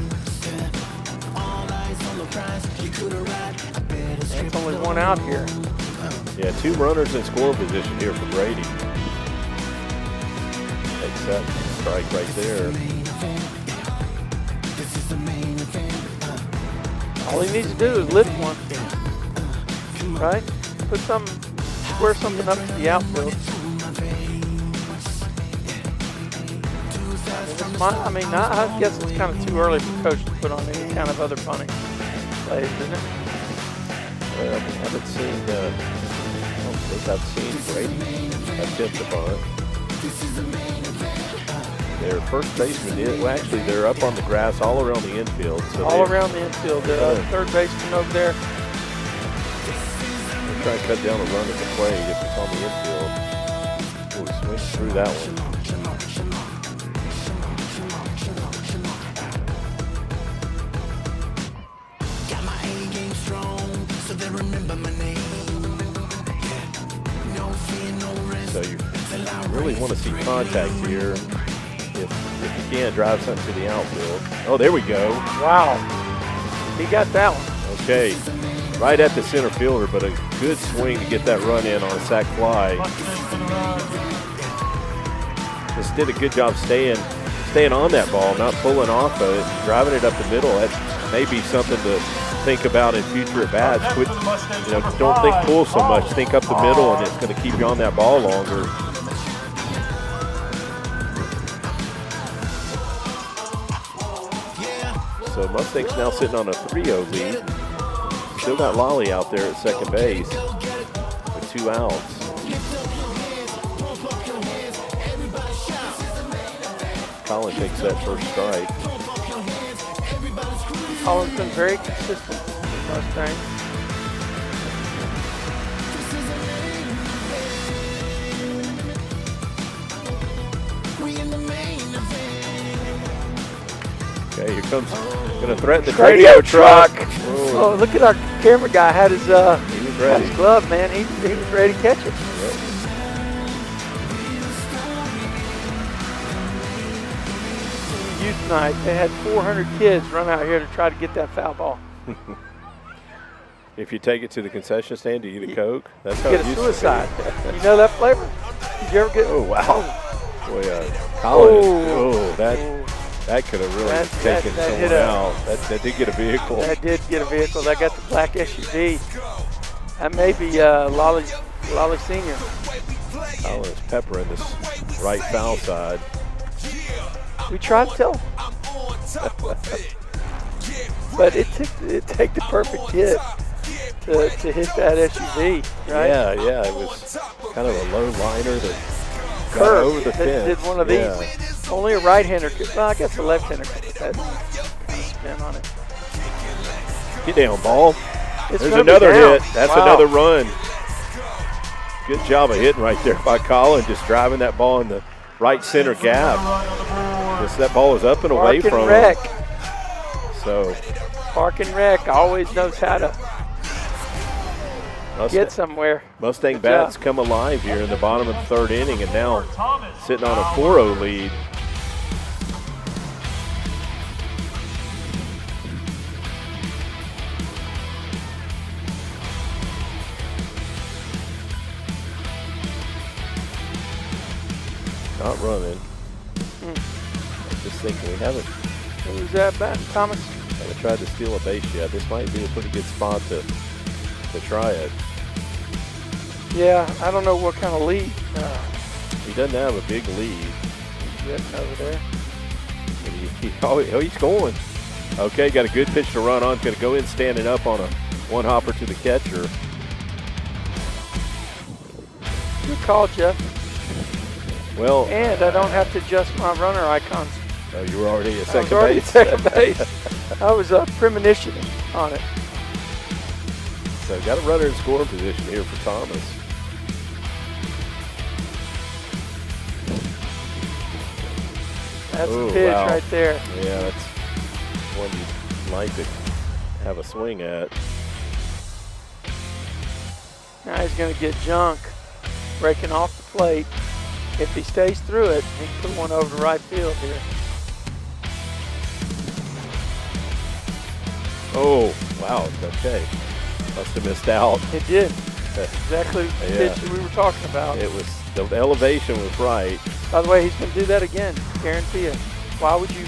There's only one out here. Yeah, 2 runners in scoring position here for Brady. Takes that strike right there. All he needs to do is lift one, right? Square something up to the outfield. I guess it's kind of too early for coach to put on any kind of other punting plays, isn't it? Well, I haven't seen, I don't think I've seen Brady attempt to bunt. Their first baseman did, well actually they're up on the grass all around the infield. So all around the infield. The third baseman over there. They're trying to cut down a run at the plate if it's on the infield. Oh, he swings through that one. So you really want to see contact here. If you can, drive something to the outfield. Oh, there we go. Wow. He got that one. Okay. Right at the center fielder, but a good swing to get that run in on a sac fly. Just did a good job staying on that ball, not pulling off of it, driving it up the middle. That may be something to think about in future at bats. Don't think pull so much. Think up the middle, and it's going to keep you on that ball longer. So Mustangs now sitting on a 3-0 lead. Still got Lolly out there at second base with 2 outs. Colin takes that first strike. Colin's been very consistent with Mustang. Okay, here comes, going to threaten the radio truck. Oh, look at our camera guy had his He was ready. his glove, man. He was ready to catch it. Yep. Youth night, they had 400 kids run out here to try to get that foul ball. If you take it to the concession stand, do you get a Coke? That's how Get it a used suicide. to be. You know that flavor? Did you ever get? Oh, wow. Boy, Colin, that could have really taken that someone hit out. That did get a vehicle. That did get a vehicle. That got the black SUV. That may be Lolly Sr. Colin's peppering this right foul side. We tried to tell him. But it took the perfect hit to hit that SUV, right? Yeah, it was kind of a low liner that got Curve over the fence. did one of these. Yeah. Only a right-hander could, well, I guess a left-hander could put that kind of spin on it. Get down, ball. It's There's gonna be another down. hit. That's Wow. another run. Good job of hitting right there by Colin, just driving that ball in the right center gap. Just that ball was up and away Park from and wreck. him. So Park and wreck always knows how to get somewhere. Mustang Good bats job. come alive here in the bottom of the third inning, and now sitting on a 4-0 lead. not running. I'm just thinking we haven't Who's that back? Thomas? tried to steal a base yet. This might be a pretty good spot to try it. Yeah, I don't know what kind of lead. He doesn't have a big lead. Getting over there. Oh, he's going. Okay, got a good pitch to run on. Going to go in standing up on a one hopper to the catcher. Good call, Jeff. Well, And I don't have to adjust my runner icons. oh, you were already at I was second already base. at second base. I was premonition on it. So got a runner in scoring position here for Thomas. That's Ooh, a pitch wow. right there. Yeah, that's one you'd like to have a swing at. Now he's going to get junk, breaking off the plate. If he stays through it, he can put one over to right field here. Oh, wow, okay. Must have missed out. It did. Exactly the pitch that we were talking about. It was, the elevation was right. By the way, he's going to do that again, guarantee it. Why would you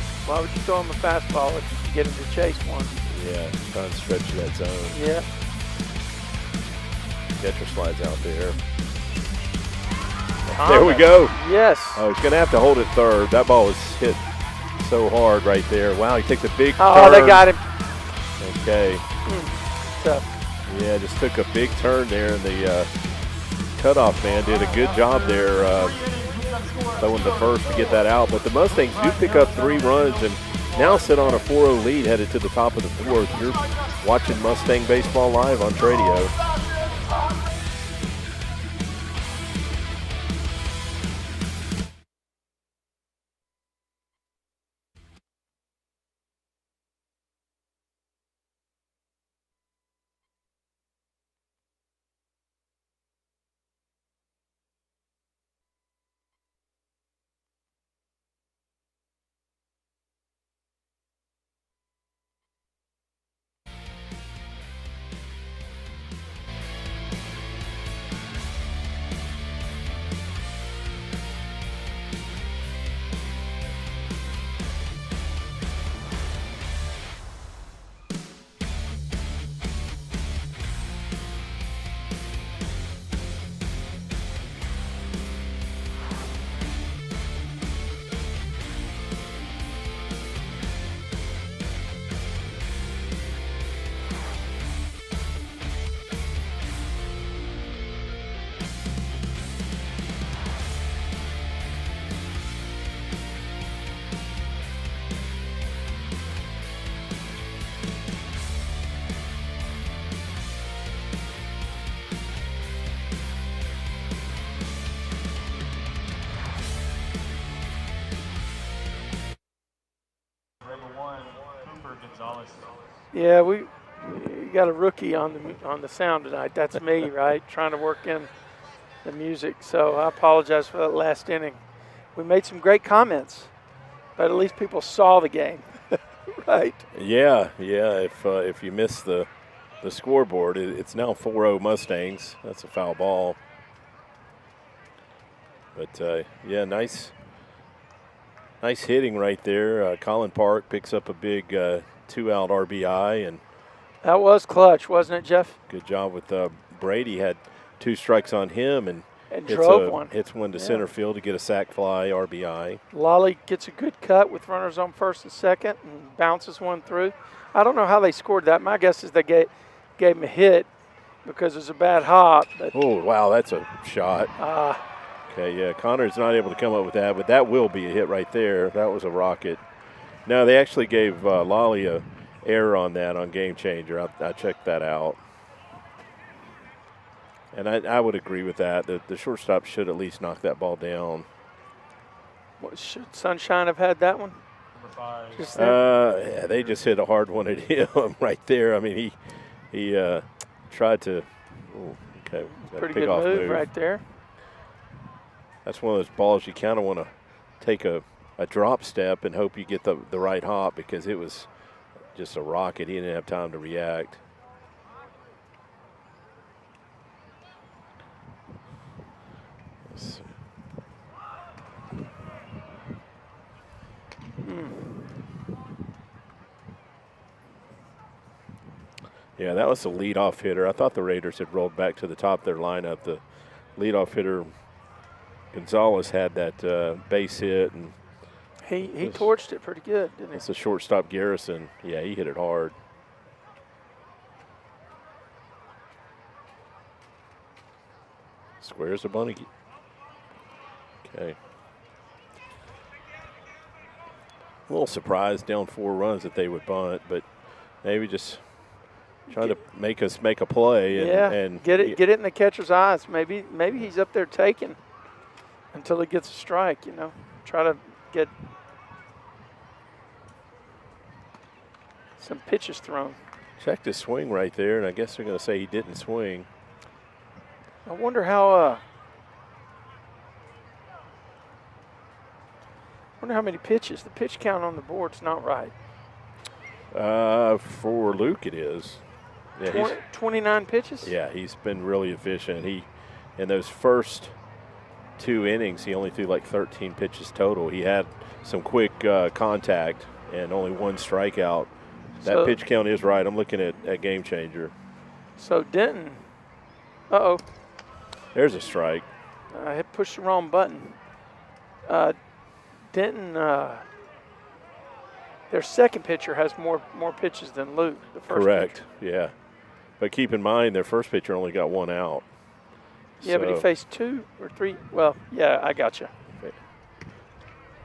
throw him a fastball if you can get him to chase one? Yeah, trying to stretch that zone. Yeah. Catcher slides out there. Thomas. There we go. Yes. Oh, he's going to have to hold it third. That ball was hit so hard right there. Wow, he takes a big turn. Oh, they got him. Okay. Tough. Yeah, just took a big turn there, and the cutoff man did a good job there throwing the first to get that out. But the Mustangs do pick up 3 runs and now sit on a 4-0 lead headed to the top of the 4th. You're watching Mustang Baseball Live on Tradio. Yeah, we got a rookie on the sound tonight. That's me, right? Trying to work in the music. So I apologize for that last inning. We made some great comments, but at least people saw the game, right? Yeah. If you miss the scoreboard, it's now 4-0 Mustangs. That's a foul ball. But yeah, nice hitting right there. Colin Park picks up a big 2-out RBI, and that was clutch, wasn't it, Jeff? good job with Brady. Had 2 strikes on him and hits one to center field to get a sac fly RBI. Lolly gets a good cut with runners on first and second and bounces one through. I don't know how they scored that. My guess is they gave him a hit because it was a bad hop. But Oh, wow, that's a shot. Okay, yeah, Connor's not able to come up with that, but that will be a hit right there. That was a rocket. No, they actually gave Lolly a error on that on Game Changer. I checked that out. And I would agree with that. The shortstop should at least knock that ball down. should Sunshine have had that one? Just Yeah, they just hit a hard one at him right there. I mean, he tried to. Ooh, okay, pretty good move right there. That's one of those balls you kind of want to take a drop step and hope you get the right hop, because it was just a rocket. He didn't have time to react. Yeah, that was the leadoff hitter. I thought the Raiders had rolled back to the top of their lineup. The leadoff hitter, Gonzalez, had that base hit, and he torched it pretty good, didn't he? it's a shortstop, Garrison. Yeah, he hit it hard. Squares a bunny. Okay. A little surprised down 4 runs that they would bunt, but maybe just trying to make us make a play and get it in the catcher's eyes. Maybe he's up there taking until he gets a strike, you know. Try to get some pitches thrown. Checked his swing right there, and I guess they're going to say he didn't swing. I wonder how many pitches. The pitch count on the board's not right. For Luke, it is. Yeah, 29 pitches? Yeah, he's been really efficient. In those first 2 innings, he only threw like 13 pitches total. He had some quick contact and only 1 strikeout. That pitch count is right. I'm looking at Game Changer. So Denton, uh-oh. There's a strike. I had pushed the wrong button. Denton, their second pitcher has more pitches than Luke, the first Correct, pitcher. Yeah. But keep in mind, their first pitcher only got 1 out. Yeah, but he faced 2 or 3. Well, yeah, I got you.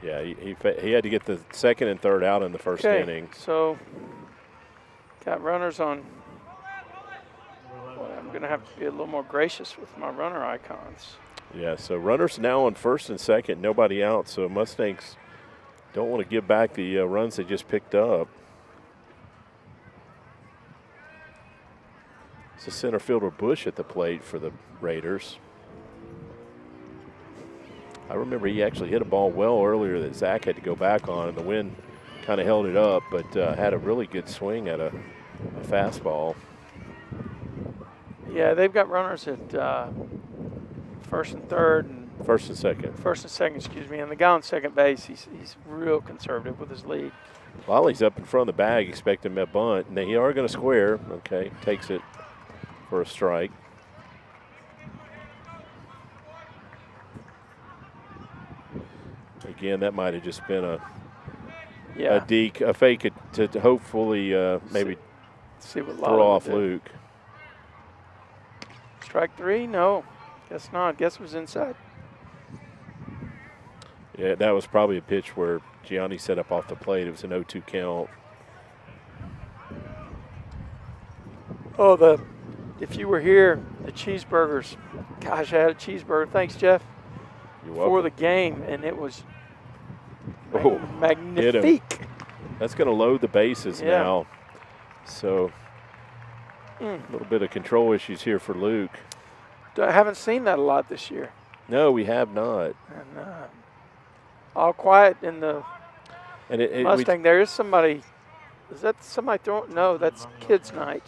Yeah, he had to get the second and third out in the first inning. So got runners on. Boy, I'm going to have to be a little more gracious with my runner icons. Yeah, so runners now on first and second, nobody out. So Mustangs don't want to give back the runs they just picked up. It's a center fielder Bush at the plate for the Raiders. I remember he actually hit a ball well earlier that Zach had to go back on, and the wind kind of held it up, but had a really good swing at a fastball. Yeah, they've got runners at first and third. And First and second, excuse me. And the guy on second base, he's real conservative with his lead. Lolly's up in front of the bag, expecting him at bunt. And they are going to square. Okay, takes it for a strike. Again, that might have just been a fake it to hopefully maybe see what throw off did. Luke. Strike 3? No, guess not. Guess it was inside. Yeah, that was probably a pitch where Gianni set up off the plate. It was an 0-2 count. Oh, if you were here, the cheeseburgers. Gosh, I had a cheeseburger. Thanks, Jeff. You're welcome. For the game, and it was magnifique. Hit him. That's going to load the bases now. So a little bit of control issues here for Luke. I haven't seen that a lot this year. No, we have not. And all quiet in the Mustang. There is somebody. Is that somebody throwing? No, that's kids' night.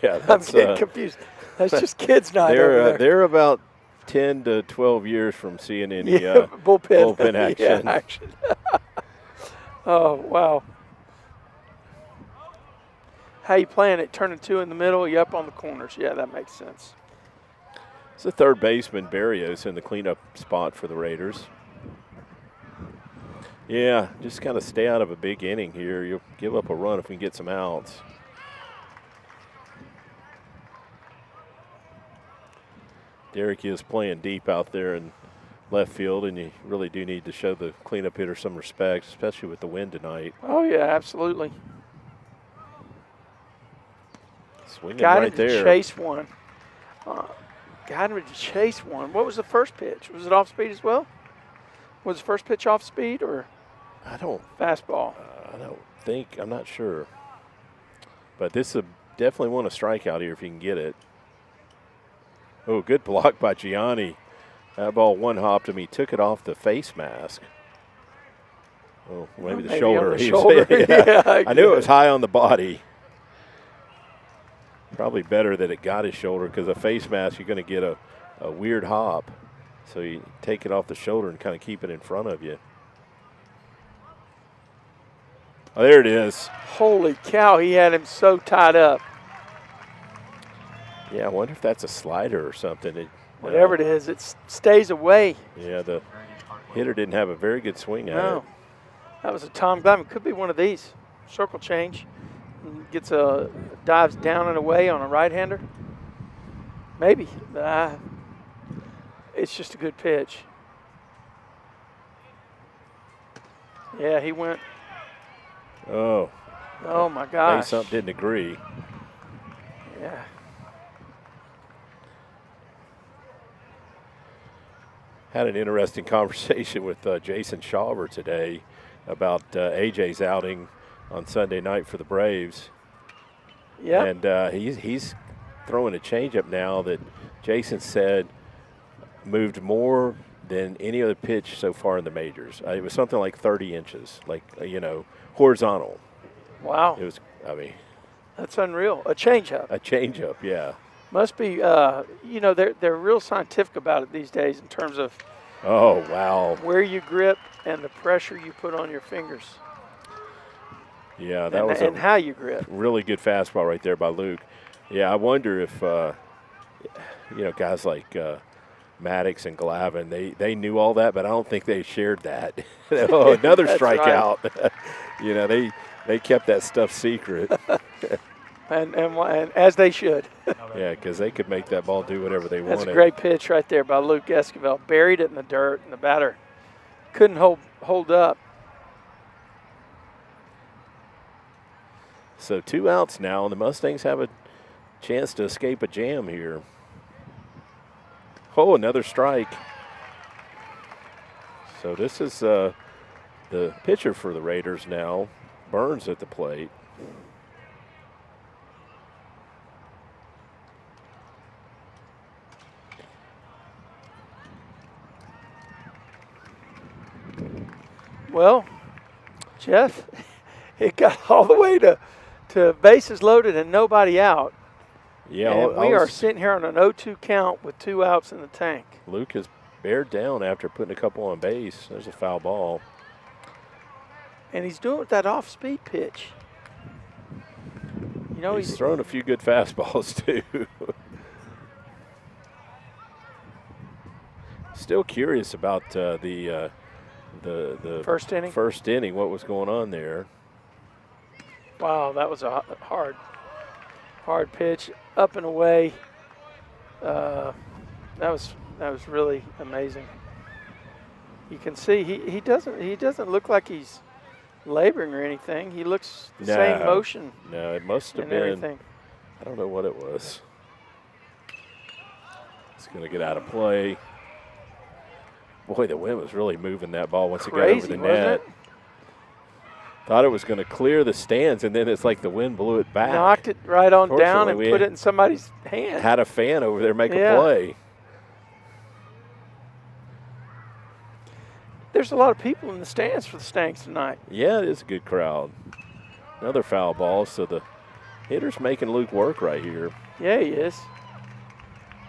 Yeah, I'm getting confused. That's just kids' night over there. They're about 10 to 12 years from seeing any bullpen action. action. Oh, wow. How you playing it? Turning 2 in the middle, you up on the corners. Yeah, that makes sense. It's the third baseman, Barrios, in the cleanup spot for the Raiders. Yeah, just kind of stay out of a big inning here. You'll give up a run if we can get some outs. Derek is playing deep out there in left field, and you really do need to show the cleanup hitter some respect, especially with the wind tonight. Oh, yeah, absolutely. Swinging right there. Got him to chase one. What was the first pitch? Was it off speed as well? Was the first pitch off speed or fastball? I don't think. I'm not sure. But this is definitely want a strikeout here if you can get it. Oh, good block by Gianni. That ball one-hopped him. He took it off the face mask. Oh, maybe the shoulder. On the shoulder. Yeah, I knew it was high on the body. Probably better that it got his shoulder, because a face mask, you're going to get a weird hop. So you take it off the shoulder and kind of keep it in front of you. Oh, there it is. Holy cow, he had him so tied up. Yeah, I wonder if that's a slider or something. Whatever it is, it stays away. Yeah, the hitter didn't have a very good swing at it. That was a Tom Glavine. Could be one of these. Circle change. Gets dives down and away on a right-hander. Maybe. It's just a good pitch. Yeah, he went. Oh. Oh, my gosh. Something didn't agree. Yeah. Had an interesting conversation with Jason Shawver today about AJ's outing on Sunday night for the Braves. Yeah. And he's throwing a changeup now that Jason said moved more than any other pitch so far in the majors. It was something like 30 inches, like, horizontal. Wow. It was, that's unreal. A changeup. A changeup, yeah. Must be, they're real scientific about it these days in terms of Oh, wow. where you grip and the pressure you put on your fingers. Yeah, that was and how you grip. Really good fastball right there by Luke. Yeah, I wonder if, guys like Maddox and Glavine, they knew all that, but I don't think they shared that. Another strikeout. Right. They kept that stuff secret. And as they should. Yeah, because they could make that ball do whatever they wanted. That's a great pitch right there by Luke Esquivel. Buried it in the dirt, and the batter couldn't hold up. So 2 outs now, and the Mustangs have a chance to escape a jam here. Oh, another strike. So this is the pitcher for the Raiders now, Burns at the plate. Well, Jeff, it got all the way to bases loaded and nobody out. Yeah, and we are sitting here on an 0-2 count with 2 outs in the tank. Luke has bared down after putting a couple on base. There's a foul ball. And he's doing it with that off-speed pitch. He's thrown a few good fastballs, too. Still curious about the first inning. First inning, what was going on there? Wow, that was a hard pitch, up and away. That was really amazing. You can see he doesn't look like he's laboring or anything. He looks the same motion. No, it must have been everything. I don't know what it was. It's going to get out of play. Boy, the wind was really moving that ball once it got over the net. Thought it was going to clear the stands, and then it's like the wind blew it back. Knocked it right on down and put it in somebody's hand. Had a fan over there make a play. There's a lot of people in the stands for the Stangs tonight. Yeah, it is a good crowd. Another foul ball, so the hitter's making Luke work right here. Yeah, he is.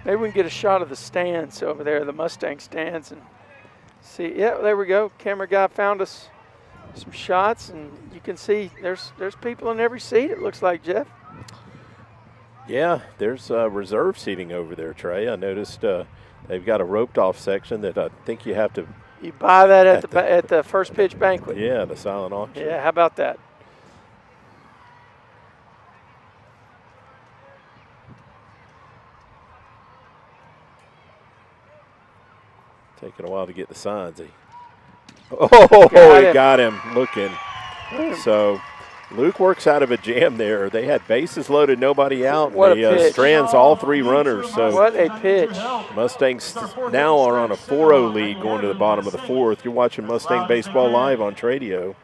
Maybe we can get a shot of the stands over there, the Mustang stands, and see. Yeah, there we go. Camera guy found us some shots, and you can see there's people in every seat, it looks like, Jeff. Yeah, there's reserve seating over there, Trey. I noticed they've got a roped-off section that I think you have to. You buy that at the first pitch banquet. Yeah, the silent auction. Yeah, how about that? Taking a while to get the signs. He got him looking. So Luke works out of a jam there. They had bases loaded, nobody out. What a pitch. Strands all 3 runners. So what a pitch. Mustangs now are on a 4-0 lead going to the bottom of the 4th. You're watching Mustang Baseball Live on Tradio.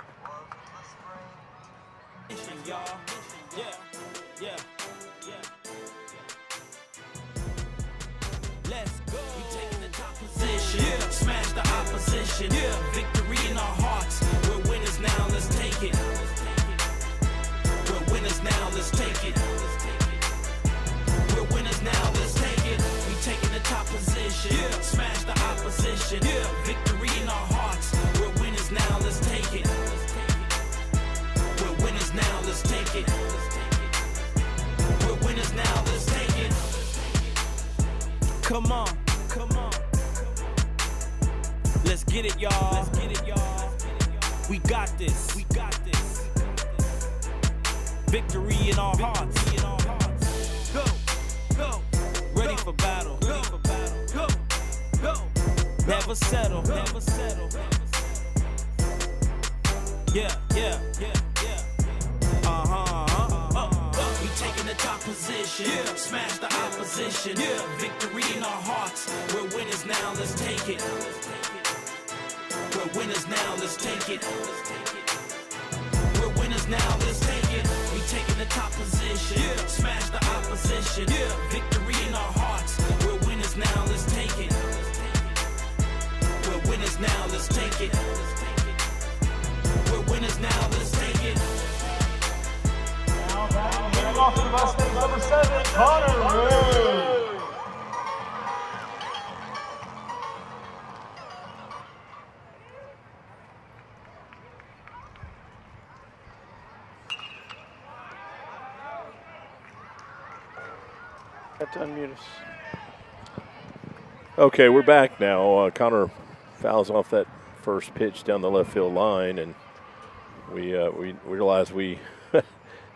Smash the opposition. Victory in our hearts. We're winners now, let's take it. We're winners now, let's take it. We're winners now, let's take it. We taking the top position. Smash the opposition. Victory in our hearts. We're winners now, let's take it. Come on. Let's get it, y'all. We got this. Victory in our hearts. Go. Ready for battle. Go. Never settle. Yeah. We taking the top position. Smash the opposition. Victory in our hearts. We're winners now. Let's take it. We're winners now. Let's take it. We're winners now. Let's take it. We taking the top position. Smash the opposition. Victory in our hearts. We're winners now. Let's take it. We're winners now. Let's take it. We're winners now. Let's take it. Now back and handing off to the Mustangs, number 7, Connor Ray. Have to unmute us. Okay, we're back now. Connor fouls off that first pitch down the left field line, and we realized we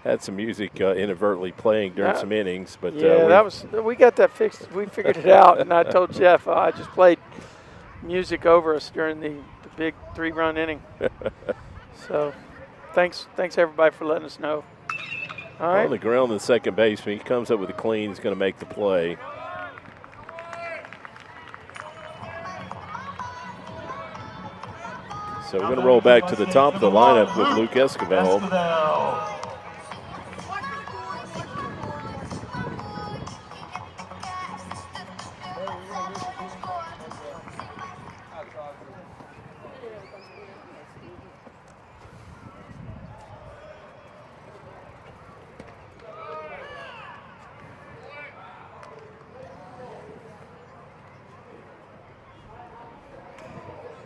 had some music inadvertently playing during some innings. But yeah, we got that fixed. We figured it out, and I told Jeff I just played music over us during the big 3-run inning. So thanks everybody for letting us know. All right. On the ground, the second baseman, he comes up with a clean. He's going to make the play. So we're going to roll back to the top of the lineup with Luke Escobar.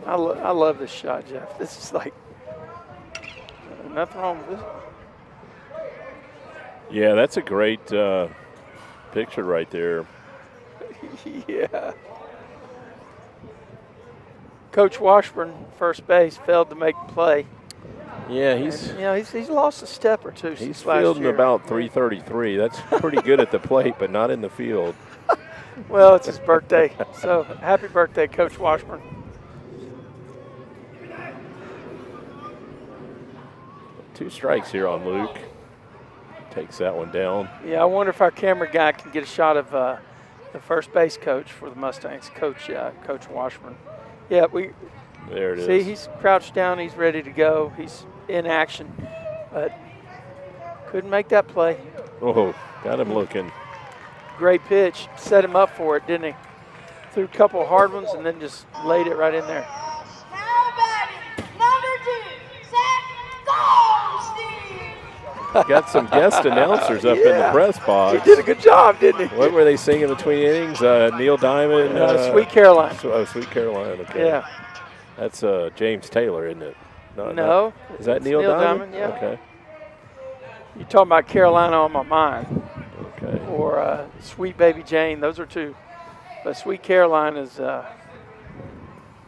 I love this shot, Jeff. This is like nothing wrong with this. Yeah, that's a great picture right there. Yeah. Coach Washburn, first base, failed to make the play. Yeah, he's lost a step or two. He's fielding about 333. That's pretty good at the plate, but not in the field. Well, it's his birthday, so happy birthday, Coach Washburn. Two strikes here on Luke. Takes that one down. Yeah, I wonder if our camera guy can get a shot of the first base coach for the Mustangs, Coach Washburn. Yeah, there it is. See, he's crouched down. He's ready to go. He's in action, but couldn't make that play. Oh, got him looking. Great pitch. Set him up for it, didn't he? Threw a couple of hard ones and then just laid it right in there. Now batting, number 2, Zach Goldstein. Got some guest announcers up in the press box. He did a good job, didn't he? What were they singing between innings? Neil Diamond? Sweet Caroline. Sweet Caroline, okay. Yeah. That's James Taylor, isn't it? No. Is that Neil Diamond? Yeah. Okay. You're talking about Carolina on My Mind. Okay. Or Sweet Baby Jane. Those are two. But Sweet Caroline is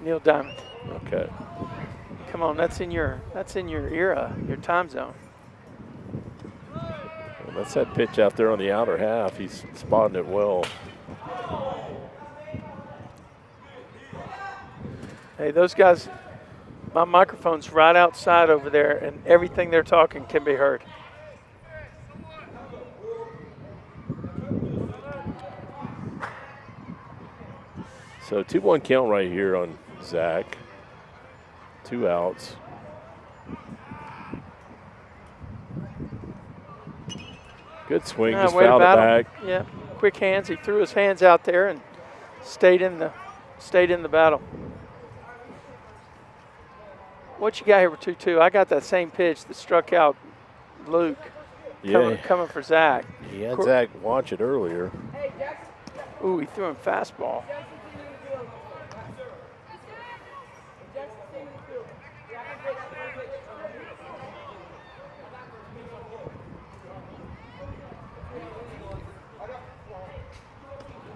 Neil Diamond. Okay. Come on, that's in your era, your time zone. Well, that's that pitch out there on the outer half. He's spotting it well. Hey, those guys, my microphone's right outside over there, and everything they're talking can be heard. So 2-1 count right here on Zach. 2 outs. Good swing, just fouled it back. Yeah, quick hands. He threw his hands out there and stayed in the battle. What you got here with 2-2? I got that same pitch that struck out Luke. Coming for Zach. He had Zach watch it earlier. Ooh, he threw him fastball.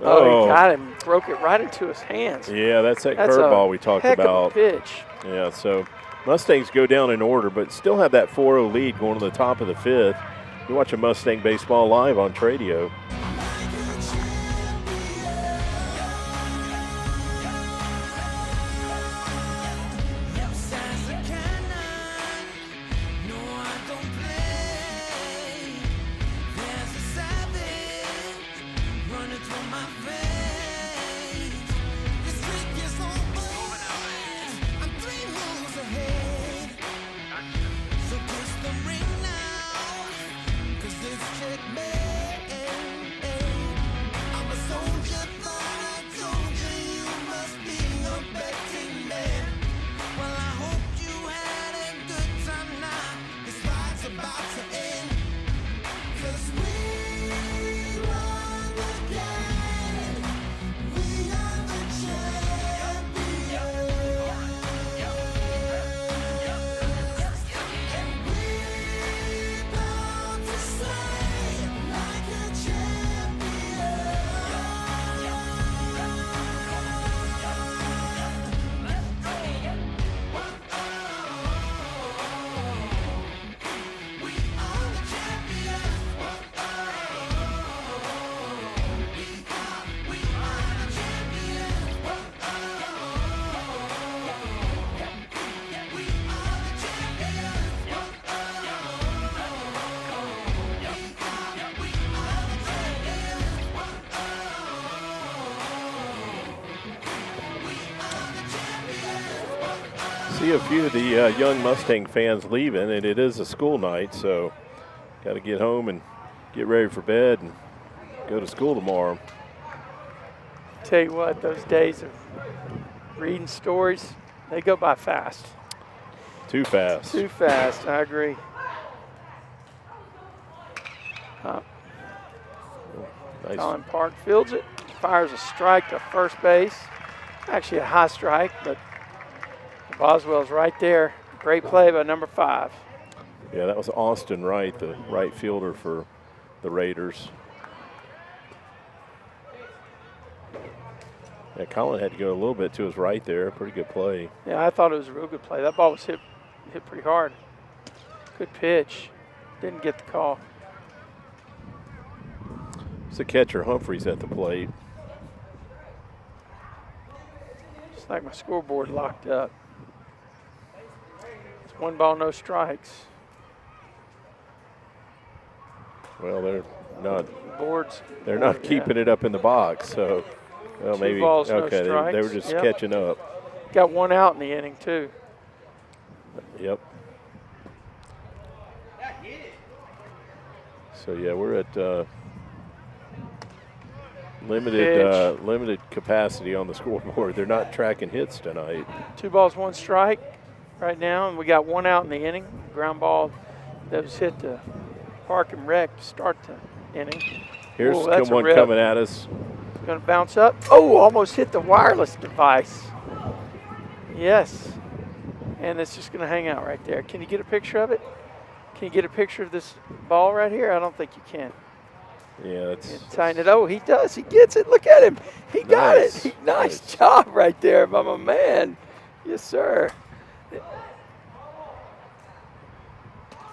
Oh, he got him, broke it right into his hands. Yeah, that's that That's curveball we talked heck about. Of a pitch. Yeah, so Mustangs go down in order, but still have that 4-0 lead going to the top of the 5th. You're watching Mustang Baseball live on Tradio. See a few of the young Mustang fans leaving, and it is a school night, so got to get home and get ready for bed and go to school tomorrow. Tell you what, those days of reading stories, they go by fast. Too fast. Too fast, I agree. Nice. Colin Park fields it, fires a strike to first base. Actually a high strike, but Boswell's right there. Great play by number 5. Yeah, that was Austin Wright, the right fielder for the Raiders. Yeah, Colin had to go a little bit to his right there. Pretty good play. Yeah, I thought it was a real good play. That ball was hit pretty hard. Good pitch. Didn't get the call. It's the catcher, Humphreys, at the plate. It's like my scoreboard locked up. It's 1 ball, no strikes. Well, they're not. Boards. They're not keeping it up in the box, so well, 2 maybe balls, no okay. strikes. They were just Yep. catching up. Got 1 out in the inning too. Yep. So yeah, we're at limited capacity on the scoreboard. They're not tracking hits tonight. 2 balls, 1 strike right now, and we got 1 out in the inning. Ground ball that was hit to Park and Rec to start the inning. Here's that's a one rip. coming at us. Going to bounce up. Oh, almost hit the wireless device. Yes. And it's just going to hang out right there. Can you get a picture of it? Can you get a picture of this ball right here? I don't think you can. Yeah, that's Tighten it. Oh, he does. He gets it. Look at him. He got Nice. it. Nice job right there by my man. Yes, sir.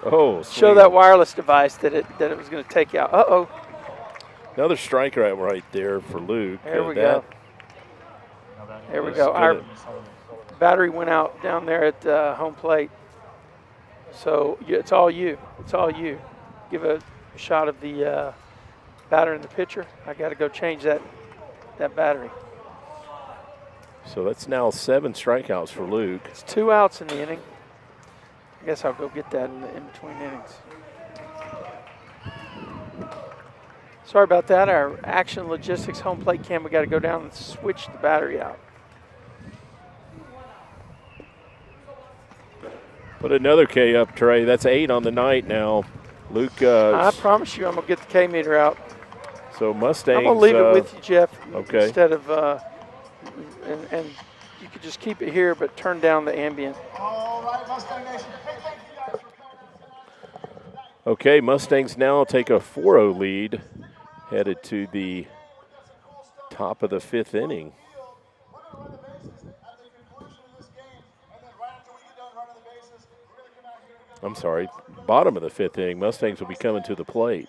oh. Show that wireless device that it was going to take out. Uh-oh. Another strike right there for Luke. There we go. There we go. Our battery went out down there at home plate. So it's all you. It's all you. Give a shot of the batter and the pitcher. I got to go change that battery. So that's now 7 strikeouts for Luke. It's 2 outs in the inning. I guess I'll go get that in between innings. Sorry about that. Our Action Logistics home plate cam, we got to go down and switch the battery out. Put another K up, Trey. That's 8 on the night now. Luke. I promise you I'm going to get the K meter out. So Mustangs. I'm going to leave it with you, Jeff. Okay. Instead of, and you could just keep it here, but turn down the ambient. All right, Mustang Nation. Hey, thank you guys for coming. Okay, Mustangs now take a 4-0 lead, headed to the Top of the 5th inning. I'm sorry, bottom of the 5th inning. Mustangs will be coming to the plate.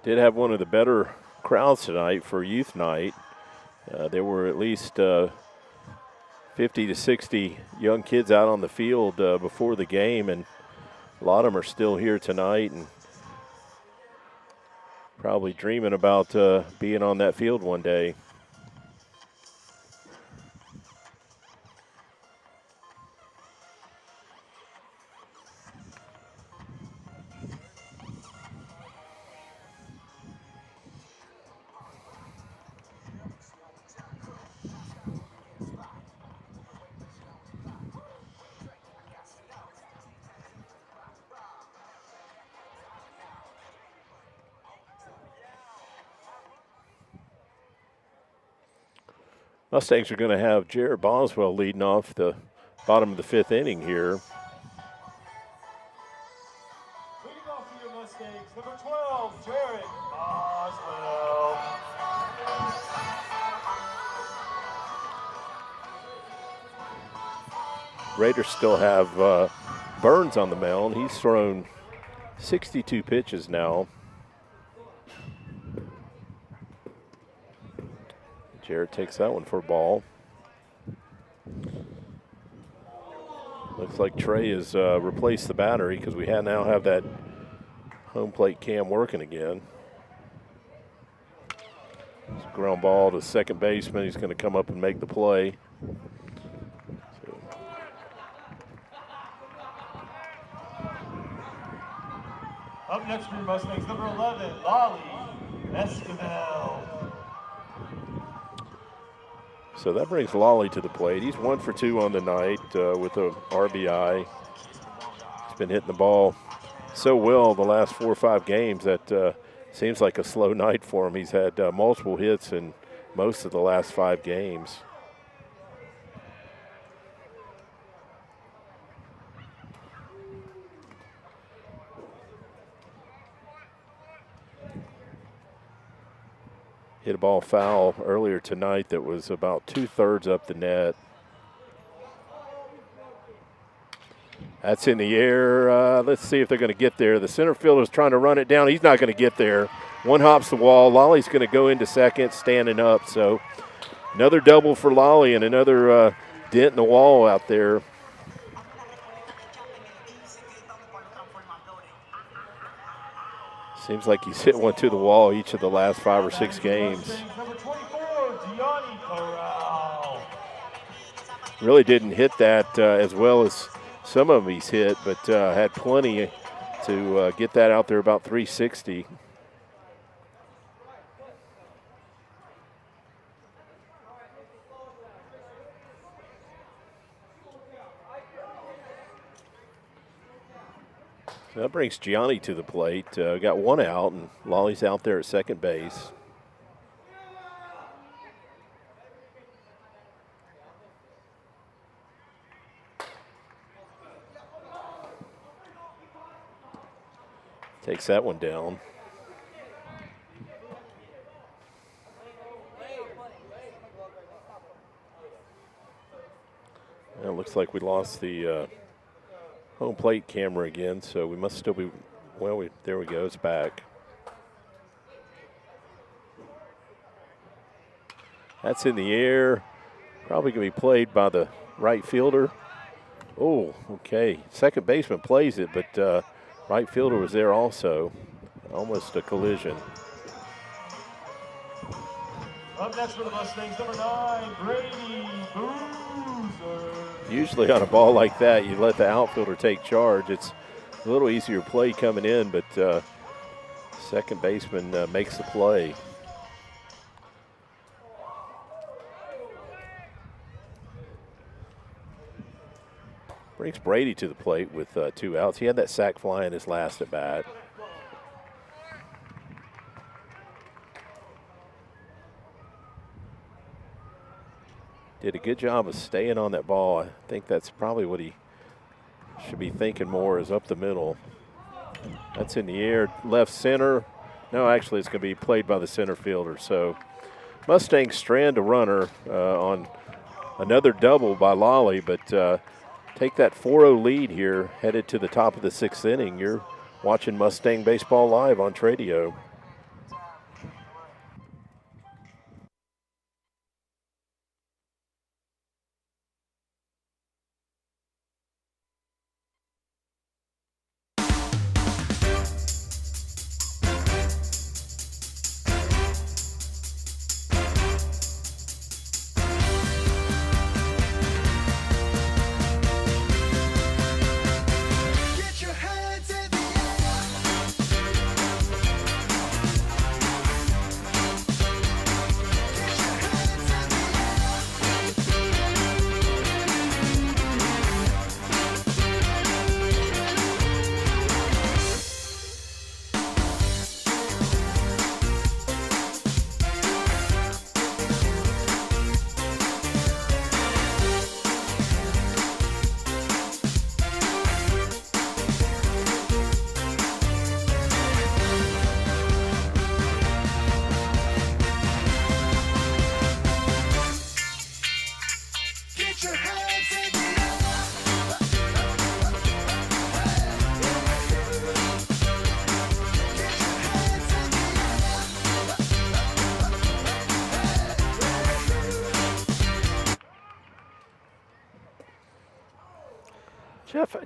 Did have one of the better crowds tonight for youth night. There were at least 50 to 60 young kids out on the field before the game, and a lot of them are still here tonight and probably dreaming about being on that field one day. Mustangs are going to have Jared Boswell leading off the bottom of the 5th inning here. Leading off for your Mustangs, number 12, Jared Boswell. Raiders still have Burns on the mound. He's thrown 62 pitches now. Jared takes that one for a ball. Looks like Trey has replaced the battery because we now have that home plate cam working again. It's a ground ball to second baseman. He's going to come up and make the play. Up next for your Mustangs, number 11, Lolly Esquivel. So that brings Lolly to the plate. He's 1 for 2 on the night with a RBI. He's been hitting the ball so well the last 4 or 5 games that seems like a slow night for him. He's had multiple hits in most of the last 5 games. Hit a ball foul earlier tonight that was about 2/3 up the net. That's in the air. Let's see if they're going to get there. The center fielder's trying to run it down. He's not going to get there. One hops the wall. Lolly's going to go into second, standing up. So another double for Lolly and another dent in the wall out there. Seems like he's hit one to the wall each of the last 5 or 6 games. Number 24, Gianni Corral. Really didn't hit that as well as some of them he's hit, but had plenty to get that out there about 360. So that brings Gianni to the plate. Got 1 out, and Lolly's out there at second base. Takes that one down. Well, it looks like we lost the home plate camera again, so we must still be, well, there we go, it's back. That's in the air. Probably going to be played by the right fielder. Oh, okay. Second baseman plays it, but right fielder was there also. Almost a collision. Up next for the Mustangs, number 9, Brady Boozer. Usually on a ball like that, you let the outfielder take charge. It's a little easier play coming in, but second baseman makes the play. Brings Brady to the plate with 2 outs. He had that sac fly in his last at bat. did a good job of staying on that ball. I think that's probably what he should be thinking more, is up the middle. That's in the air, left center. No, actually it's going to be played by the center fielder. So Mustangs strand a runner on another double by Lolly, but take that 4-0 lead here, headed to the top of the 6th inning. You're watching Mustang Baseball Live on Tradio.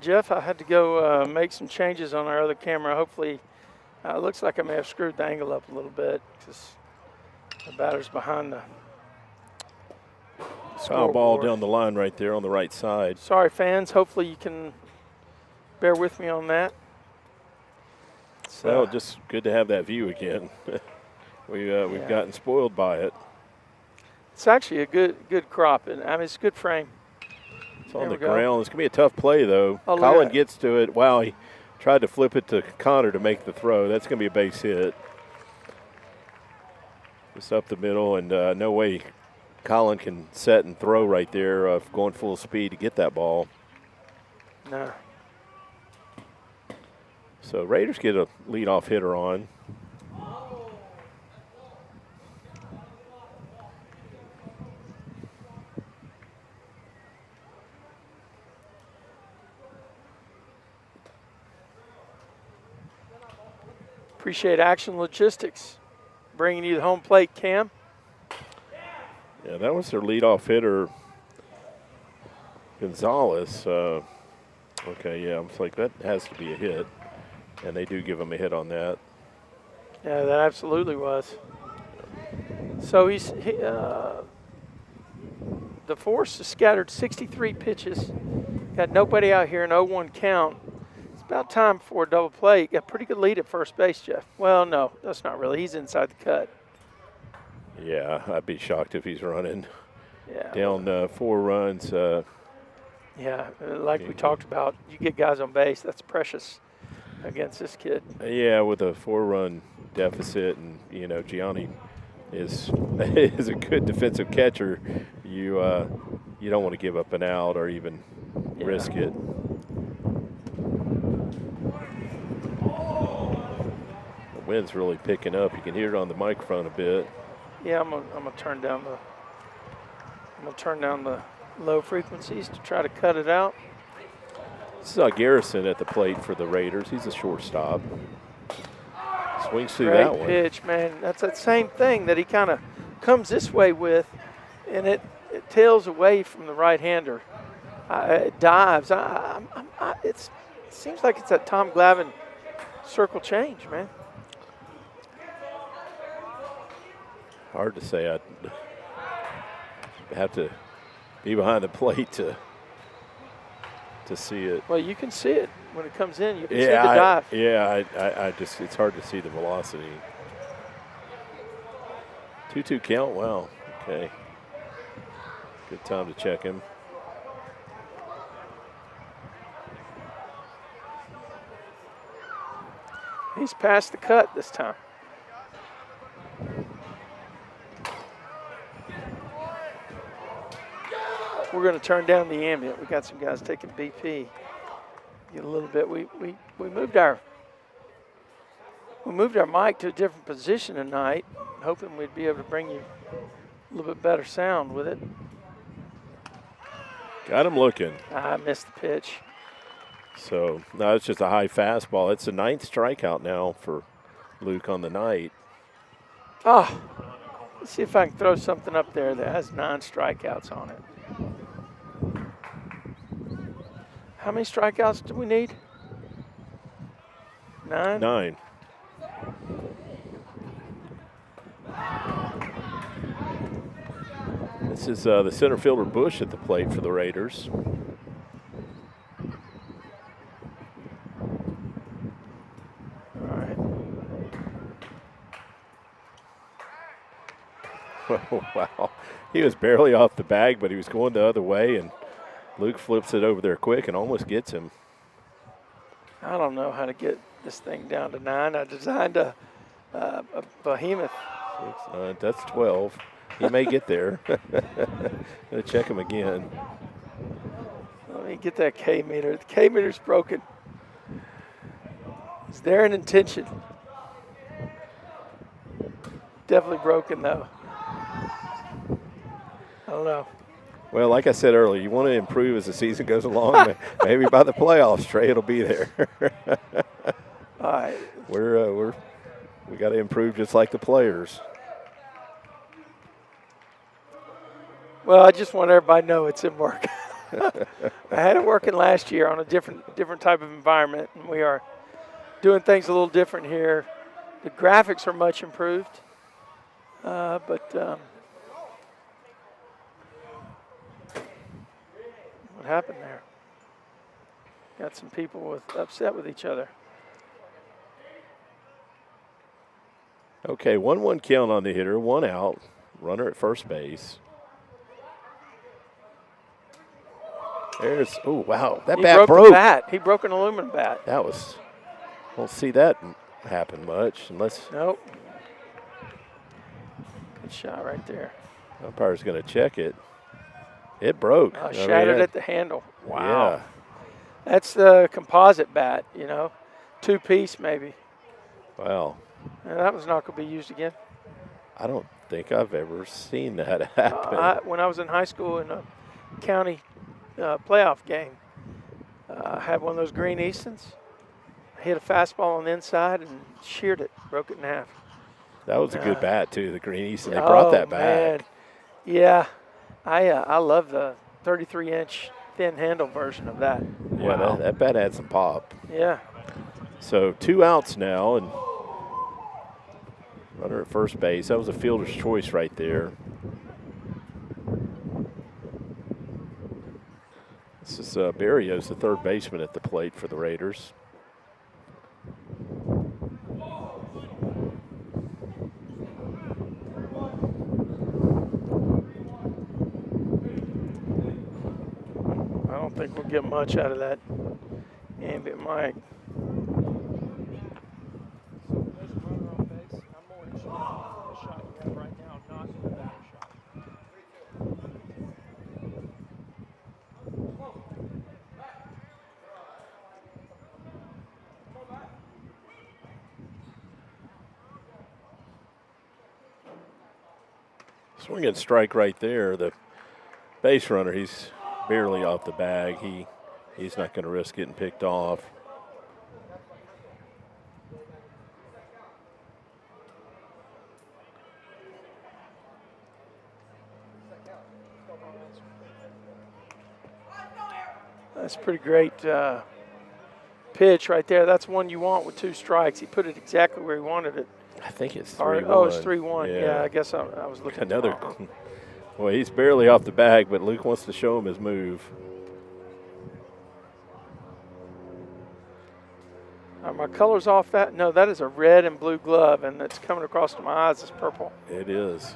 Jeff, I had to go make some changes on our other camera. Hopefully, it looks like I may have screwed the angle up a little bit because the batter's behind the foul ball down the line right there on the right side. Sorry, fans. Hopefully you can bear with me on that. Well, just good to have that view again. We've gotten spoiled by it. It's actually a good crop, and I mean it's a good frame. It's on the ground. It's going to be a tough play, though. Oh, Colin gets to it. Wow, he tried to flip it to Connor to make the throw. That's going to be a base hit. Just up the middle, and no way Colin can set and throw right there, going full speed to get that ball. No. So Raiders get a leadoff hitter on. Appreciate Action Logistics bringing you the home plate, Cam. Yeah, that was their leadoff hitter, Gonzalez. Okay, yeah, it's like that has to be a hit, and they do give him a hit on that. Yeah, that absolutely was. So the force has scattered 63 pitches, got nobody out here, an 0-1 count. About time for a double play. Got a pretty good lead at first base, Jeff. Well, no, that's not really. He's inside the cut. Yeah, I'd be shocked if he's running. Yeah. Down 4 runs. Yeah, like we talked about, you get guys on base. That's precious against this kid. Yeah, with a 4-run deficit, and Gianni is a good defensive catcher. You don't want to give up an out or even risk it. Wind's really picking up. You can hear it on the microphone a bit. Yeah, I'm gonna turn down the low frequencies to try to cut it out. This is Garrison at the plate for the Raiders. He's a shortstop. Swings through Great that one. pitch, man. That's that same thing that he kind of comes this way with, and it tails away from the right-hander. It dives. It seems like it's that Tom Glavine circle change, man. Hard to say. I'd have to be behind the plate to see it. Well, you can see it when it comes in. You can see the dive. I just, it's hard to see the velocity. 2-2 count. Wow. Okay. Good time to check him. He's past the cut this time. We're going to turn down the ambient. We got some guys taking BP. Get a little bit. We moved our mic to a different position tonight, hoping we'd be able to bring you a little bit better sound with it. Got him looking. I missed the pitch. So now it's just a high fastball. It's the 9th strikeout now for Luke on the night. Oh, let's see if I can throw something up there that has 9 strikeouts on it. How many strikeouts do we need? 9? 9. This is the center fielder Bush at the plate for the Raiders. Oh, wow. He was barely off the bag, but he was going the other way, and Luke flips it over there quick and almost gets him. I don't know how to get this thing down to 9. I designed a behemoth. That's 12. He may get there. Gonna check him again. Let me get that K meter. The K meter's broken. Is there an intention? Definitely broken, though. I don't know. Well, like I said earlier, you want to improve as the season goes along. Maybe by the playoffs, Trey, it'll be there. All right. We got to improve just like the players. Well, I just want everybody to know it's in work. I had it working last year on a different type of environment, and we are doing things a little different here. The graphics are much improved, but what happened there? Got some people upset with each other. Okay, 1-1 count on the hitter, 1 out, runner at first base. There's, oh, wow, that bat broke. The bat. He broke an aluminum bat. That was, won't see that happen much unless. Nope. Good shot right there. Umpire's going to check it. It broke. Shattered at the handle. Wow. Yeah. That's the composite bat, 2-piece maybe. Wow. And that was not going to be used again. I don't think I've ever seen that happen. When I was in high school in a county playoff game, I had one of those green Eastons. I hit a fastball on the inside and sheared it, broke it in half. That was a good bat, too, the green Easton. They brought that back. Man. Yeah. I love the 33-inch thin handle version of that. Yeah, wow. that bat had some pop. Yeah. So 2 outs now, and runner at first base. That was a fielder's choice right there. This is Barrios, the third baseman at the plate for the Raiders. I don't think we'll get much out of that ambient mic. Swing and strike right there. The base runner, he's barely off the bag. He's not going to risk getting picked off. That's a pretty great pitch right there. That's one you want with 2 strikes. He put it exactly where he wanted it. I think it's 3-1. Oh, it's 3-1. Yeah, I guess I was looking at another. Well, he's barely off the bag, but Luke wants to show him his move. Are my colors off that? No, that is a red and blue glove, and it's coming across to my eyes as purple. It is.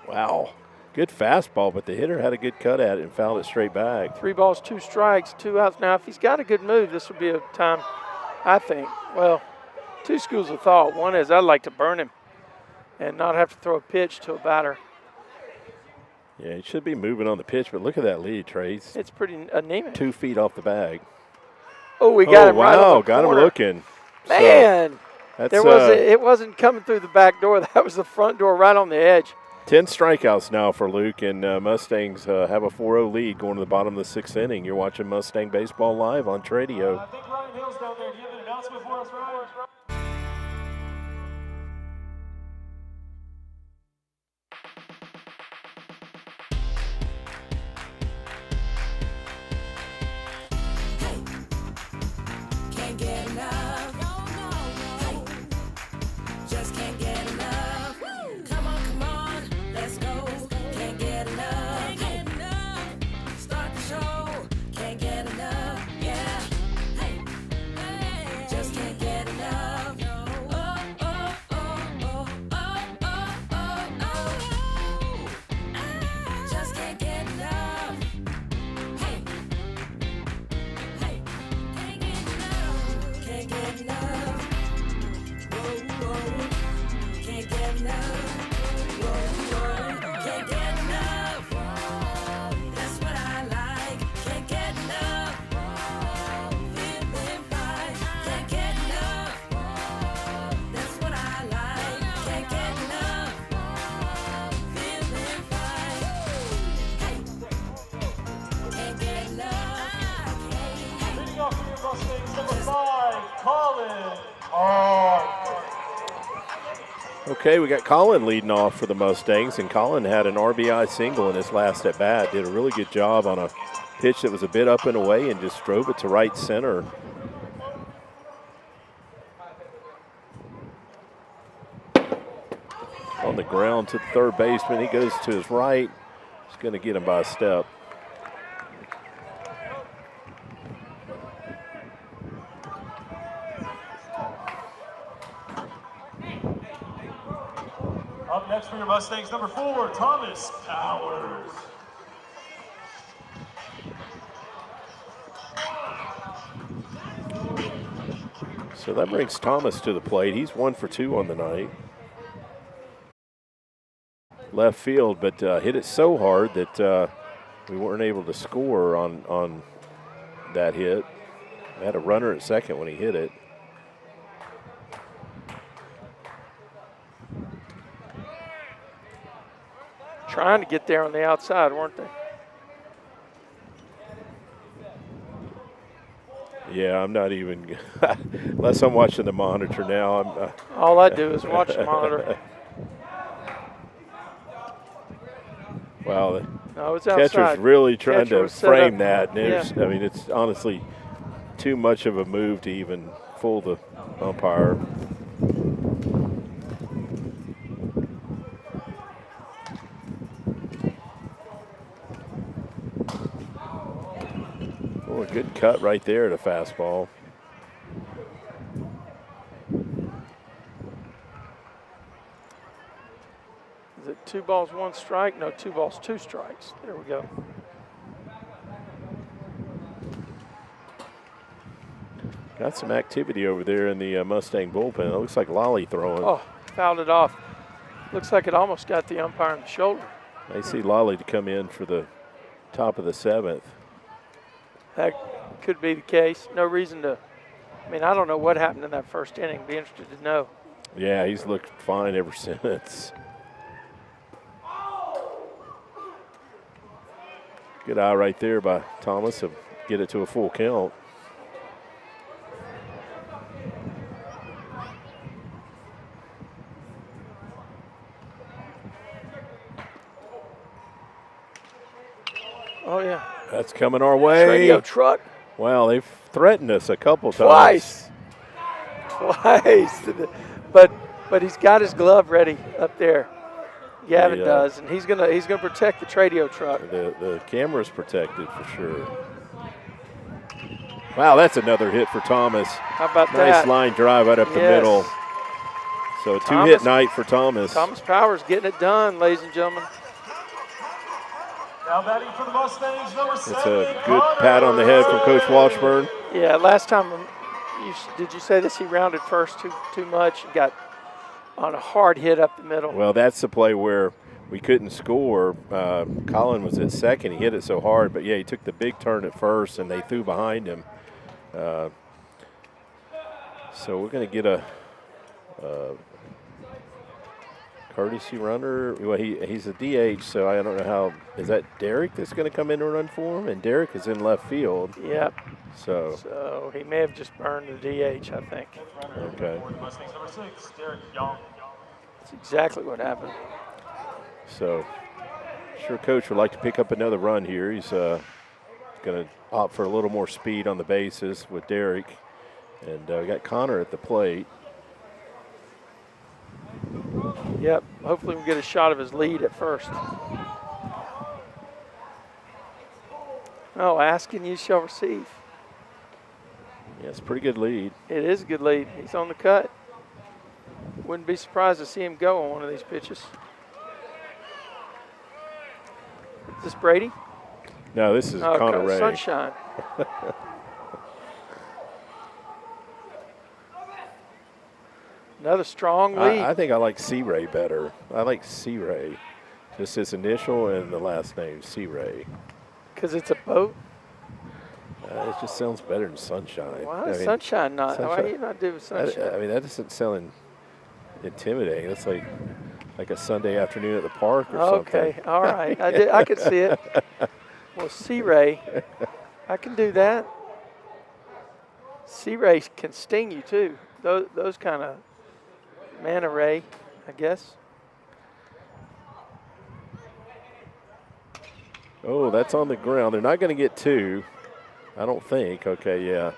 Wow. Good fastball, but the hitter had a good cut at it and fouled it straight back. 3 balls, 2 strikes, 2 outs. Now, if he's got a good move, this would be a time, I think. Well, 2 schools of thought. One is I'd like to burn him and not have to throw a pitch to a batter. Yeah, he should be moving on the pitch, but look at that lead, Trace. It's pretty anemic. 2 feet off the bag. Oh, we got him right on the got corner. him looking. Man, So it wasn't coming through the back door. That was the front door right on the edge. 10 strikeouts now for Luke, and Mustangs have a 4-0 lead going to the bottom of the 6th inning. You're watching Mustang Baseball live on Tradio. I think Ryan Hill's down there. Do you have an announcement for us, Ryan? Can't get enough. Hey, just can't get enough. Come on, let's go. Can't get enough. Hey, start the show. Can't get enough. Yeah. Hey, just can't get enough. Oh, oh, oh, oh, oh, oh, oh, oh. Just can't get enough. Hey. Hey, can't get enough. Whoa, whoa. Can't get enough. Whoa, whoa. Can't get enough. That's what I like. Can't get enough. Feeling fine. Can't get enough. That's what I like. Can't get enough. Feeling fine. Hey, can't get enough. Leading off for your Mustangs, number 5, Colin. Oh. Okay, we got Colin leading off for the Mustangs, and Colin had an RBI single in his last at bat. Did a really good job on a pitch that was a bit up and away and just drove it to right center. On the ground to the third baseman. He goes to his right. He's going to get him by a step. Up next for your Mustangs, number 4, Thomas Powers. So that brings Thomas to the plate. He's 1 for 2 on the night. Left field, but hit it so hard that we weren't able to score on that hit. I had a runner at second when he hit it. Trying to get there on the outside, weren't they? Yeah, I'm not even, unless I'm watching the monitor now. All I do is watch the monitor. Wow, the No, it's outside. catcher's really trying Catcher to was set frame up. that. And Yeah. I mean, it's honestly too much of a move to even fool the umpire. Oh, a good cut right there at a fastball. Is it 2 balls, 1 strike? No, 2 balls, 2 strikes. There we go. Got some activity over there in the Mustang bullpen. It looks like Lolly throwing. Oh, fouled it off. Looks like it almost got the umpire in the shoulder. They see Lolly to come in for the top of the 7th. That could be the case. No reason to. I mean, I don't know what happened in that first inning. Be interested to know. Yeah, he's looked fine ever since. Good eye right there by Thomas to get it to a full count. Oh, yeah. That's coming our way. Radio truck. Well, they've threatened us a couple times. Twice. But he's got his glove ready up there. Gavin does, and he's gonna protect the Tradio truck. The camera's protected for sure. Wow, that's another hit for Thomas. How about nice that? line drive right up the middle. So two-hit night for Thomas. Thomas Powers getting it done, ladies and gentlemen. Now batting for the Mustangs, number 7. It's a good pat on the head from Coach Washburn. Yeah, last time, did you say this? He rounded first too much. He got on a hard hit up the middle. Well, that's the play where we couldn't score. Colin was at second. He hit it so hard, but yeah, he took the big turn at first, and they threw behind him. So we're going to get a courtesy runner. Well, he's a DH, so I don't know how. Is that Derek that's going to come in and run for him? And Derek is in left field. Yep. So he may have just burned the DH, I think. Okay. Mustangs number 6, Derek Young. That's exactly what happened. So sure Coach would like to pick up another run here. He's going to opt for a little more speed on the bases with Derek. And we got Connor at the plate. Yep, hopefully we'll get a shot of his lead at first. Oh, ask and you shall receive. Yeah, it's a pretty good lead. It is a good lead. He's on the cut. Wouldn't be surprised to see him go on one of these pitches. Is this Brady? No, this is Connor Ray. Sunshine. Another strong lead. I think I like C-Ray better. I like C-Ray. Just his initial and the last name, C-Ray. Because it's a boat? It just sounds better than Sunshine. Why is Sunshine not? Why are you not doing Sunshine? I mean, that doesn't sound intimidating. It's like a Sunday afternoon at the park or something. Okay, all right. I could see it. Well, C-Ray, I can do that. C-Ray can sting you, too. Those kind of manta ray, I guess. Oh, that's on the ground. They're not going to get two, I don't think. Okay, yeah.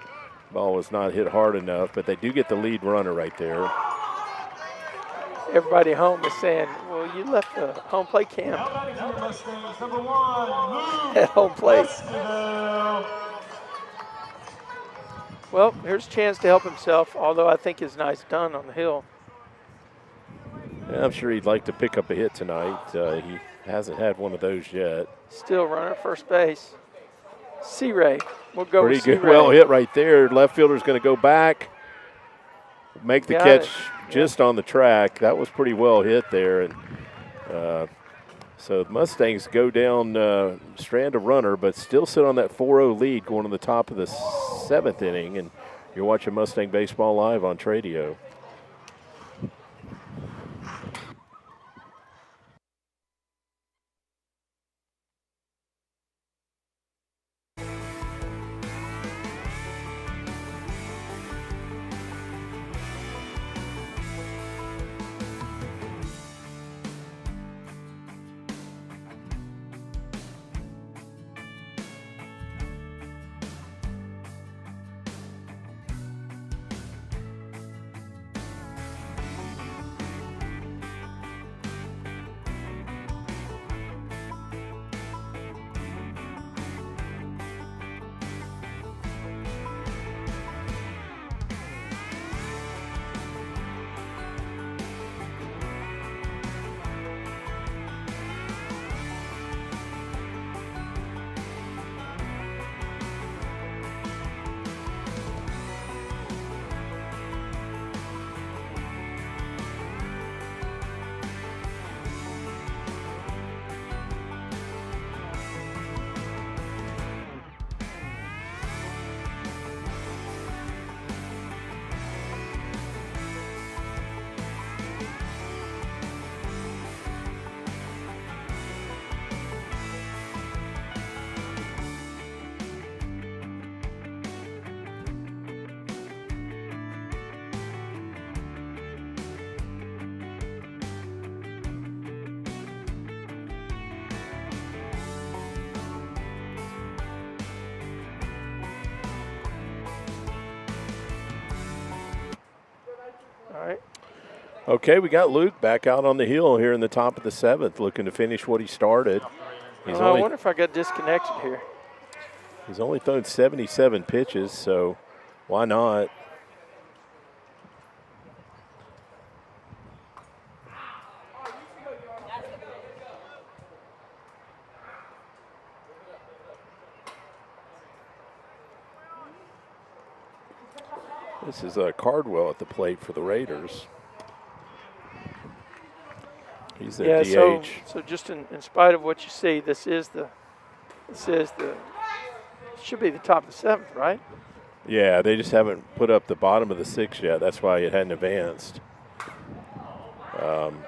Ball was not hit hard enough, but they do get the lead runner right there. Everybody home is saying, well, you left the home plate cam Now batting for the Mustangs, number 1, at home plate. Esquivel. Well, here's a chance to help himself, although I think his nice done on the hill. Yeah, I'm sure he'd like to pick up a hit tonight. He hasn't had one of those yet. Still runner first base. C-Ray. We'll go Pretty with good. C-Ray. Well hit right there. Left fielder's going to go back, make the catch just on the track. That was pretty well hit there. And so the Mustangs go down, strand a runner, but still sit on that 4-0 lead going to the top of the 7th inning. And you're watching Mustang Baseball Live on Tradio. All right. Okay, we got Luke back out on the hill here in the top of the 7th, looking to finish what he started. I wonder if I got disconnected here. He's only thrown 77 pitches, so why not? This is Cardwell at the plate for the Raiders. He's the Yeah, DH. so just in spite of what you see, this should be the top of the 7th, right? Yeah, they just haven't put up the bottom of the 6th yet. That's why it hadn't advanced.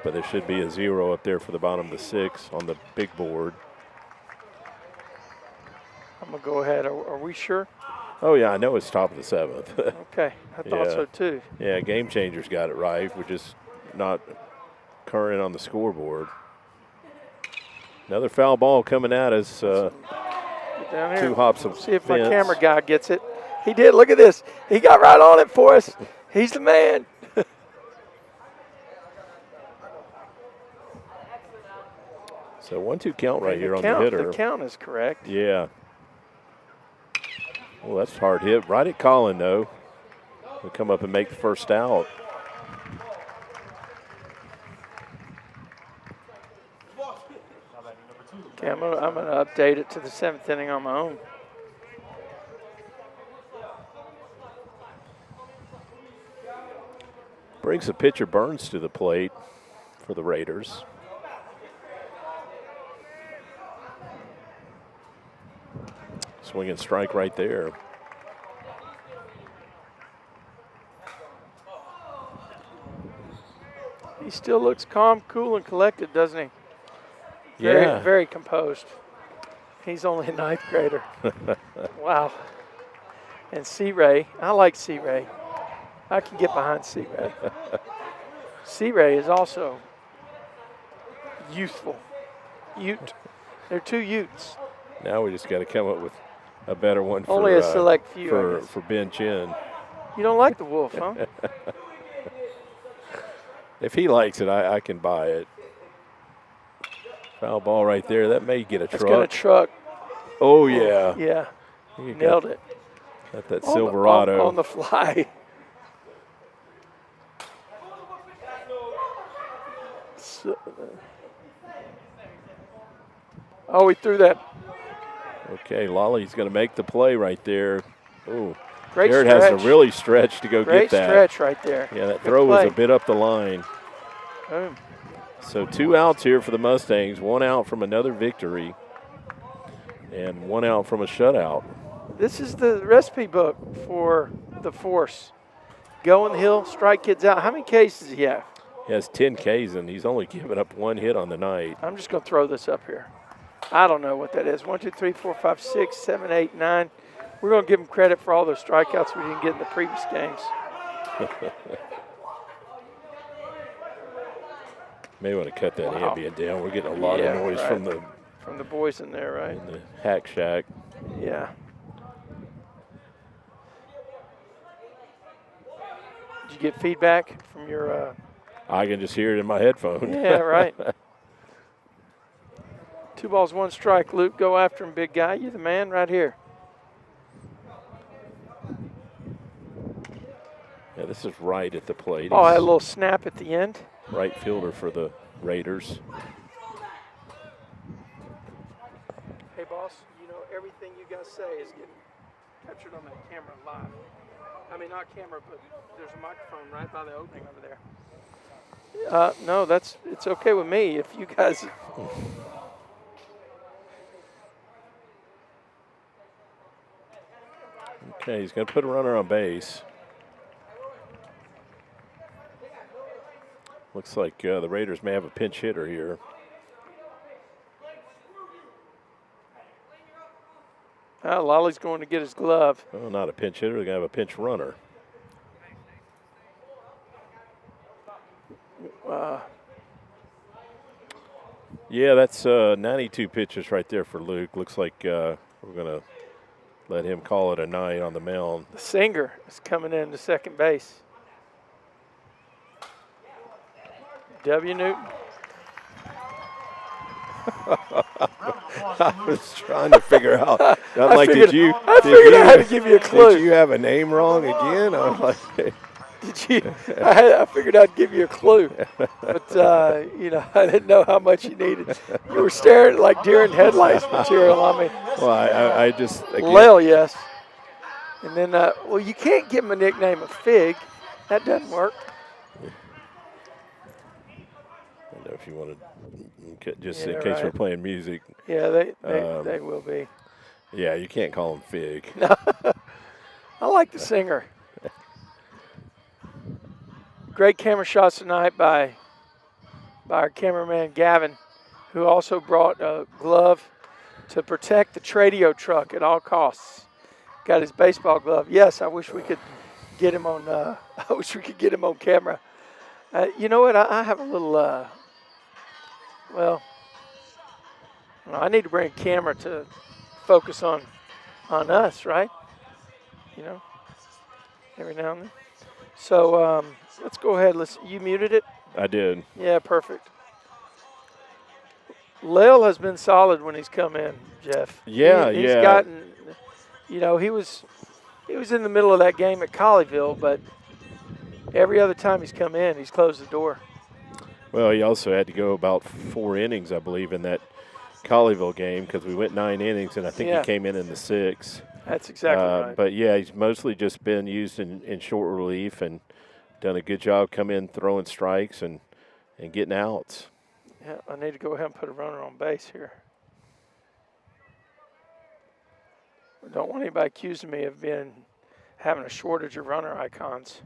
But there should be a 0 up there for the bottom of the 6th on the big board. I'm going to go ahead. Are we sure? Oh, yeah, I know it's top of the 7th. Okay, I thought so too. Yeah, Game Changers got it right. We're just not current on the scoreboard. Another foul ball coming at us. Get down here. 2 hops of See if my fence. camera guy gets it. He did. Look at this. He got right on it for us. He's the man. So 1-2 count right here on the hitter. The count is correct. Yeah. Well, that's a hard hit. Right at Colin, though. He'll come up and make the first out. Okay, I'm gonna update it to the 7th inning on my own. Brings the pitcher Burns to the plate for the Raiders. Swing and strike right there. He still looks calm, cool, and collected, doesn't he? Yeah. Very composed. He's only a 9th grader. Wow. And C-Ray, I like C-Ray. I can get behind C-Ray. C-Ray is also youthful. Ute. They're 2 Utes. Now we just got to come up with a better one for, Only a select few, for Ben Chin. You don't like the Wolf, huh? If he likes it, I can buy it. Foul ball right there. That may get a truck. It's going to truck. Oh, yeah. Yeah. You Nailed it. Got that Silverado. On the fly. Oh, he threw that. Okay, Lolly's going to make the play right there. Ooh. Great Jared stretch. has to really stretch to go Great get that. stretch right there. Yeah, that Good throw was play. a bit up the line. Boom. So 2 outs here for the Mustangs. 1 out from another victory. And 1 out from a shutout. This is the recipe book for the Force. Go on the hill, strike kids out. How many Ks does he have? He has 10 Ks, and he's only given up 1 hit on the night. I'm just going to throw this up here. I don't know what that is. 1, 2, 3, 4, 5, 6, 7, 8, 9. We're going to give him credit for all those strikeouts we didn't get in the previous games. May want to cut that ambient down. We're getting a lot of noise right. from the boys in there, right? in the Hack Shack. Yeah. Did you get feedback from your? I can just hear it in my headphone. Yeah, right. 2 balls, 1 strike. Luke, go after him, big guy. You're the man right here. Yeah, this is right at the plate. Oh, I had a little snap at the end. Right fielder for the Raiders. Hey, boss, you know, everything you guys say is getting captured on that camera live. I mean, not camera, but there's a microphone right by the opening over there. No, it's okay with me if you guys. Okay, he's going to put a runner on base. Looks like the Raiders may have a pinch hitter here. Lolly's going to get his glove. Oh, not a pinch hitter. They're going to have a pinch runner. Yeah, that's 92 pitches right there for Luke. Looks like we're going to let him call it a night on the mound. The Singer is coming in to second base. W. Newton. I was trying to figure out. I'm like, figured I had to give you a clue. Did you have a name wrong again? I'm like, did you? I figured I'd give you a clue, but you know, I didn't know how much you needed. You were staring like deer in headlights material on me. Well, I just again, Lil, yes. And then, well, you can't give him a nickname of Fig. That doesn't work. I don't know if you want to just in case we're playing music. Yeah, they will be. Yeah, you can't call him Fig. I like the singer. Great camera shots tonight by our cameraman Gavin, who also brought a glove to protect the Tradio truck at all costs. Got his baseball glove. Yes, I wish we could get him on. I wish we could get him on camera. You know what? I have a little. Well, I need to bring a camera to focus on us, right? You know, every now and then. So let's go ahead. You muted it? I did. Yeah, perfect. Lyle has been solid when he's come in, Jeff. Yeah, he's gotten, you know, he was in the middle of that game at Colleyville, but every other time he's come in, he's closed the door. Well, he also had to go about 4 innings, I believe, in that Colleyville game because we went 9 innings, and I think he came in the 6th. That's exactly right. But, yeah, he's mostly just been used in short relief and done a good job coming in throwing strikes and getting outs. Yeah, I need to go ahead and put a runner on base here. I don't want anybody accusing me of having a shortage of runner icons.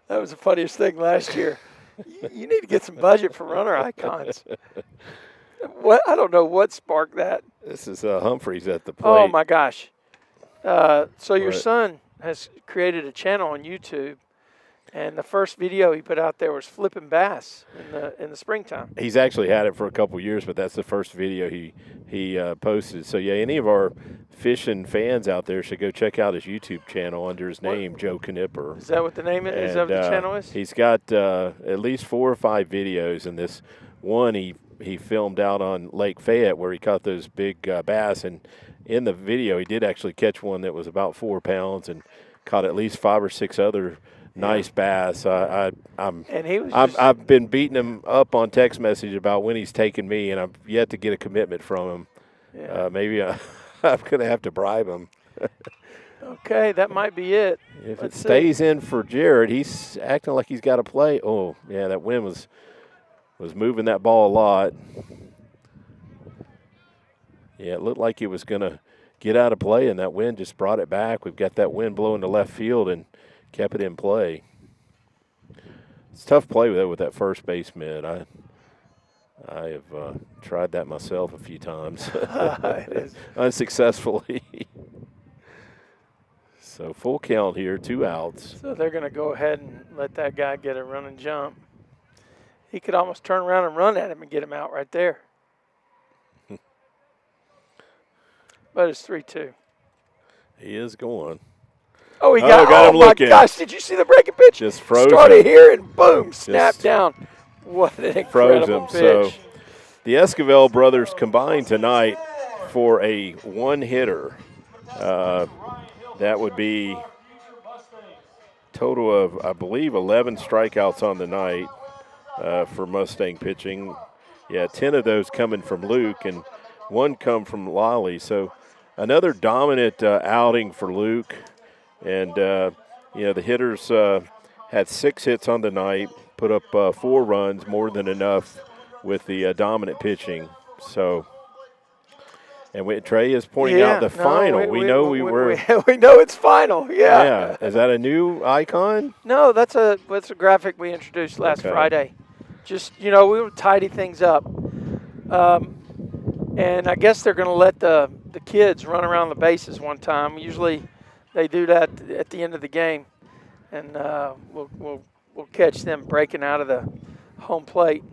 That was the funniest thing last year. You need to get some budget for runner icons. What? I don't know what sparked that. This is Humphreys at the plate. Oh, my gosh. So your son has created a channel on YouTube, and the first video he put out there was flipping bass in the springtime. He's actually had it for a couple years, but that's the first video he posted. So, yeah, any of our fishing fans out there should go check out his YouTube channel under his name, Joe Knipper. Is that what the name is? Is that what the channel is? He's got at least 4 or 5 videos, and this one he filmed out on Lake Fayette where he caught those big bass. And in the video, he did actually catch one that was about 4 pounds and caught at least 5 or 6 other nice bass. I've been beating him up on text message about when he's taking me, and I've yet to get a commitment from him. Yeah. Maybe I'm going to have to bribe him. Okay, that might be it. If it stays in for Jared, he's acting like he's got to play. Oh, yeah, that wind was moving that ball a lot. Yeah, it looked like it was going to get out of play, and that wind just brought it back. We've got that wind blowing to left field and kept it in play. It's tough play with that first base mid. I have tried that myself a few times, unsuccessfully. So full count here, 2 outs. So they're going to go ahead and let that guy get a run and jump. He could almost turn around and run at him and get him out right there. But it's 3-2. He is going. Oh, he got him looking. My gosh, did you see the breaking pitch? Just froze Started him. here and boom, snapped down. What an incredible pitch. So the Esquivel brothers combined tonight for a 1-hitter. That would be total of, I believe, 11 strikeouts on the night for Mustang pitching. Yeah, 10 of those coming from Luke and 1 come from Lolly. So another dominant outing for Luke. And, the hitters had 6 hits on the night, put up 4 runs, more than enough with the dominant pitching. So, and Trey is pointing out the final. We know it's final, yeah. Yeah. Is that a new icon? No, that's a graphic we introduced last Friday. Just, we will tidy things up. And I guess they're going to let the kids run around the bases one time. Usually they do that at the end of the game, and we'll catch them breaking out of the home plate.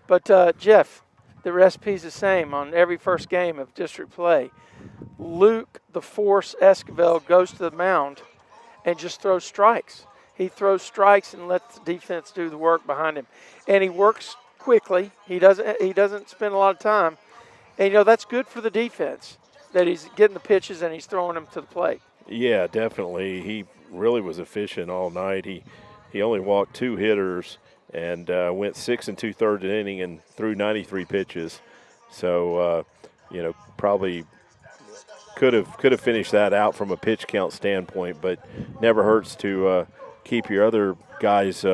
But, Jeff, the recipe's the same on every first game of district play. Luke, the Force Esquivel, goes to the mound and just throws strikes. He throws strikes and lets the defense do the work behind him. And he works quickly. He doesn't spend a lot of time. And, that's good for the defense, that he's getting the pitches and he's throwing them to the plate. Yeah, definitely. He really was efficient all night. He only walked 2 hitters and went 6 2/3 inning and threw 93 pitches. So, probably could have finished that out from a pitch count standpoint, but never hurts to keep your other guys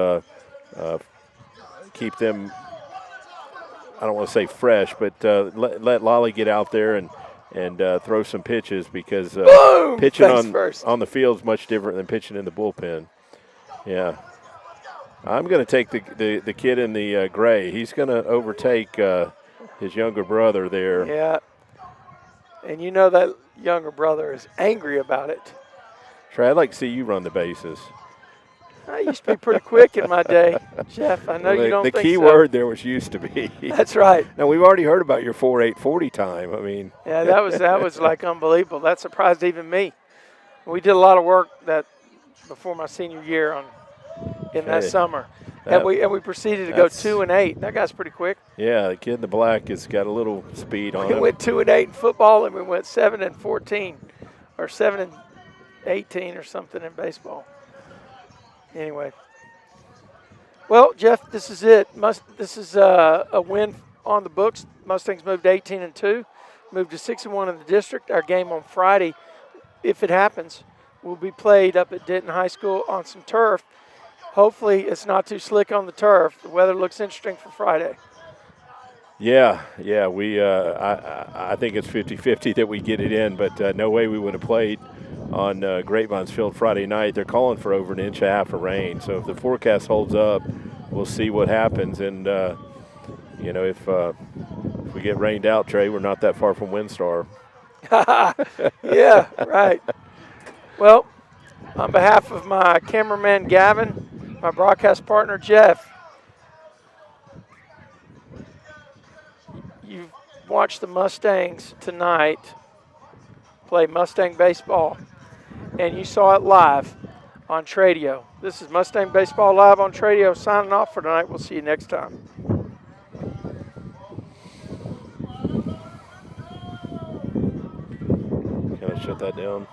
keep them, I don't want to say fresh, but let Lolly get out there and throw some pitches, because pitching on the field is much different than pitching in the bullpen. Yeah. I'm going to take the kid in the gray. He's going to overtake his younger brother there. Yeah. And you know that younger brother is angry about it. Trey, I'd like to see you run the bases. I used to be pretty quick in my day, Jeff. I know you don't think so. The key word there was used to be. That's right. Now, we've already heard about your 4.840 time. I mean. Yeah, that was like unbelievable. That surprised even me. We did a lot of work before my senior year in that summer. And we proceeded to go 2 and 8. That guy's pretty quick. Yeah, the kid in the black has got a little speed on him. We went 2 and 8 in football, and we went 7 and 14, or 7 and 18 or something in baseball. Anyway. Well, Jeff, this is it. This is a win on the books. Mustangs moved to 18-2, moved to 6-1 in the district. Our game on Friday, if it happens, will be played up at Denton High School on some turf. Hopefully it's not too slick on the turf. The weather looks interesting for Friday. Yeah, we I think it's 50-50 that we get it in, but no way we would have played on Grapevine's field Friday night. They're calling for over 1.5 inches of rain. So if the forecast holds up, we'll see what happens. And, if we get rained out, Trey, we're not that far from Windstar. Yeah, right. Well, on behalf of my cameraman, Gavin, my broadcast partner, Jeff, you've watched the Mustangs tonight play Mustang baseball, and you saw it live on Tradio. This is Mustang Baseball Live on Tradio signing off for tonight. We'll see you next time. Can I shut that down?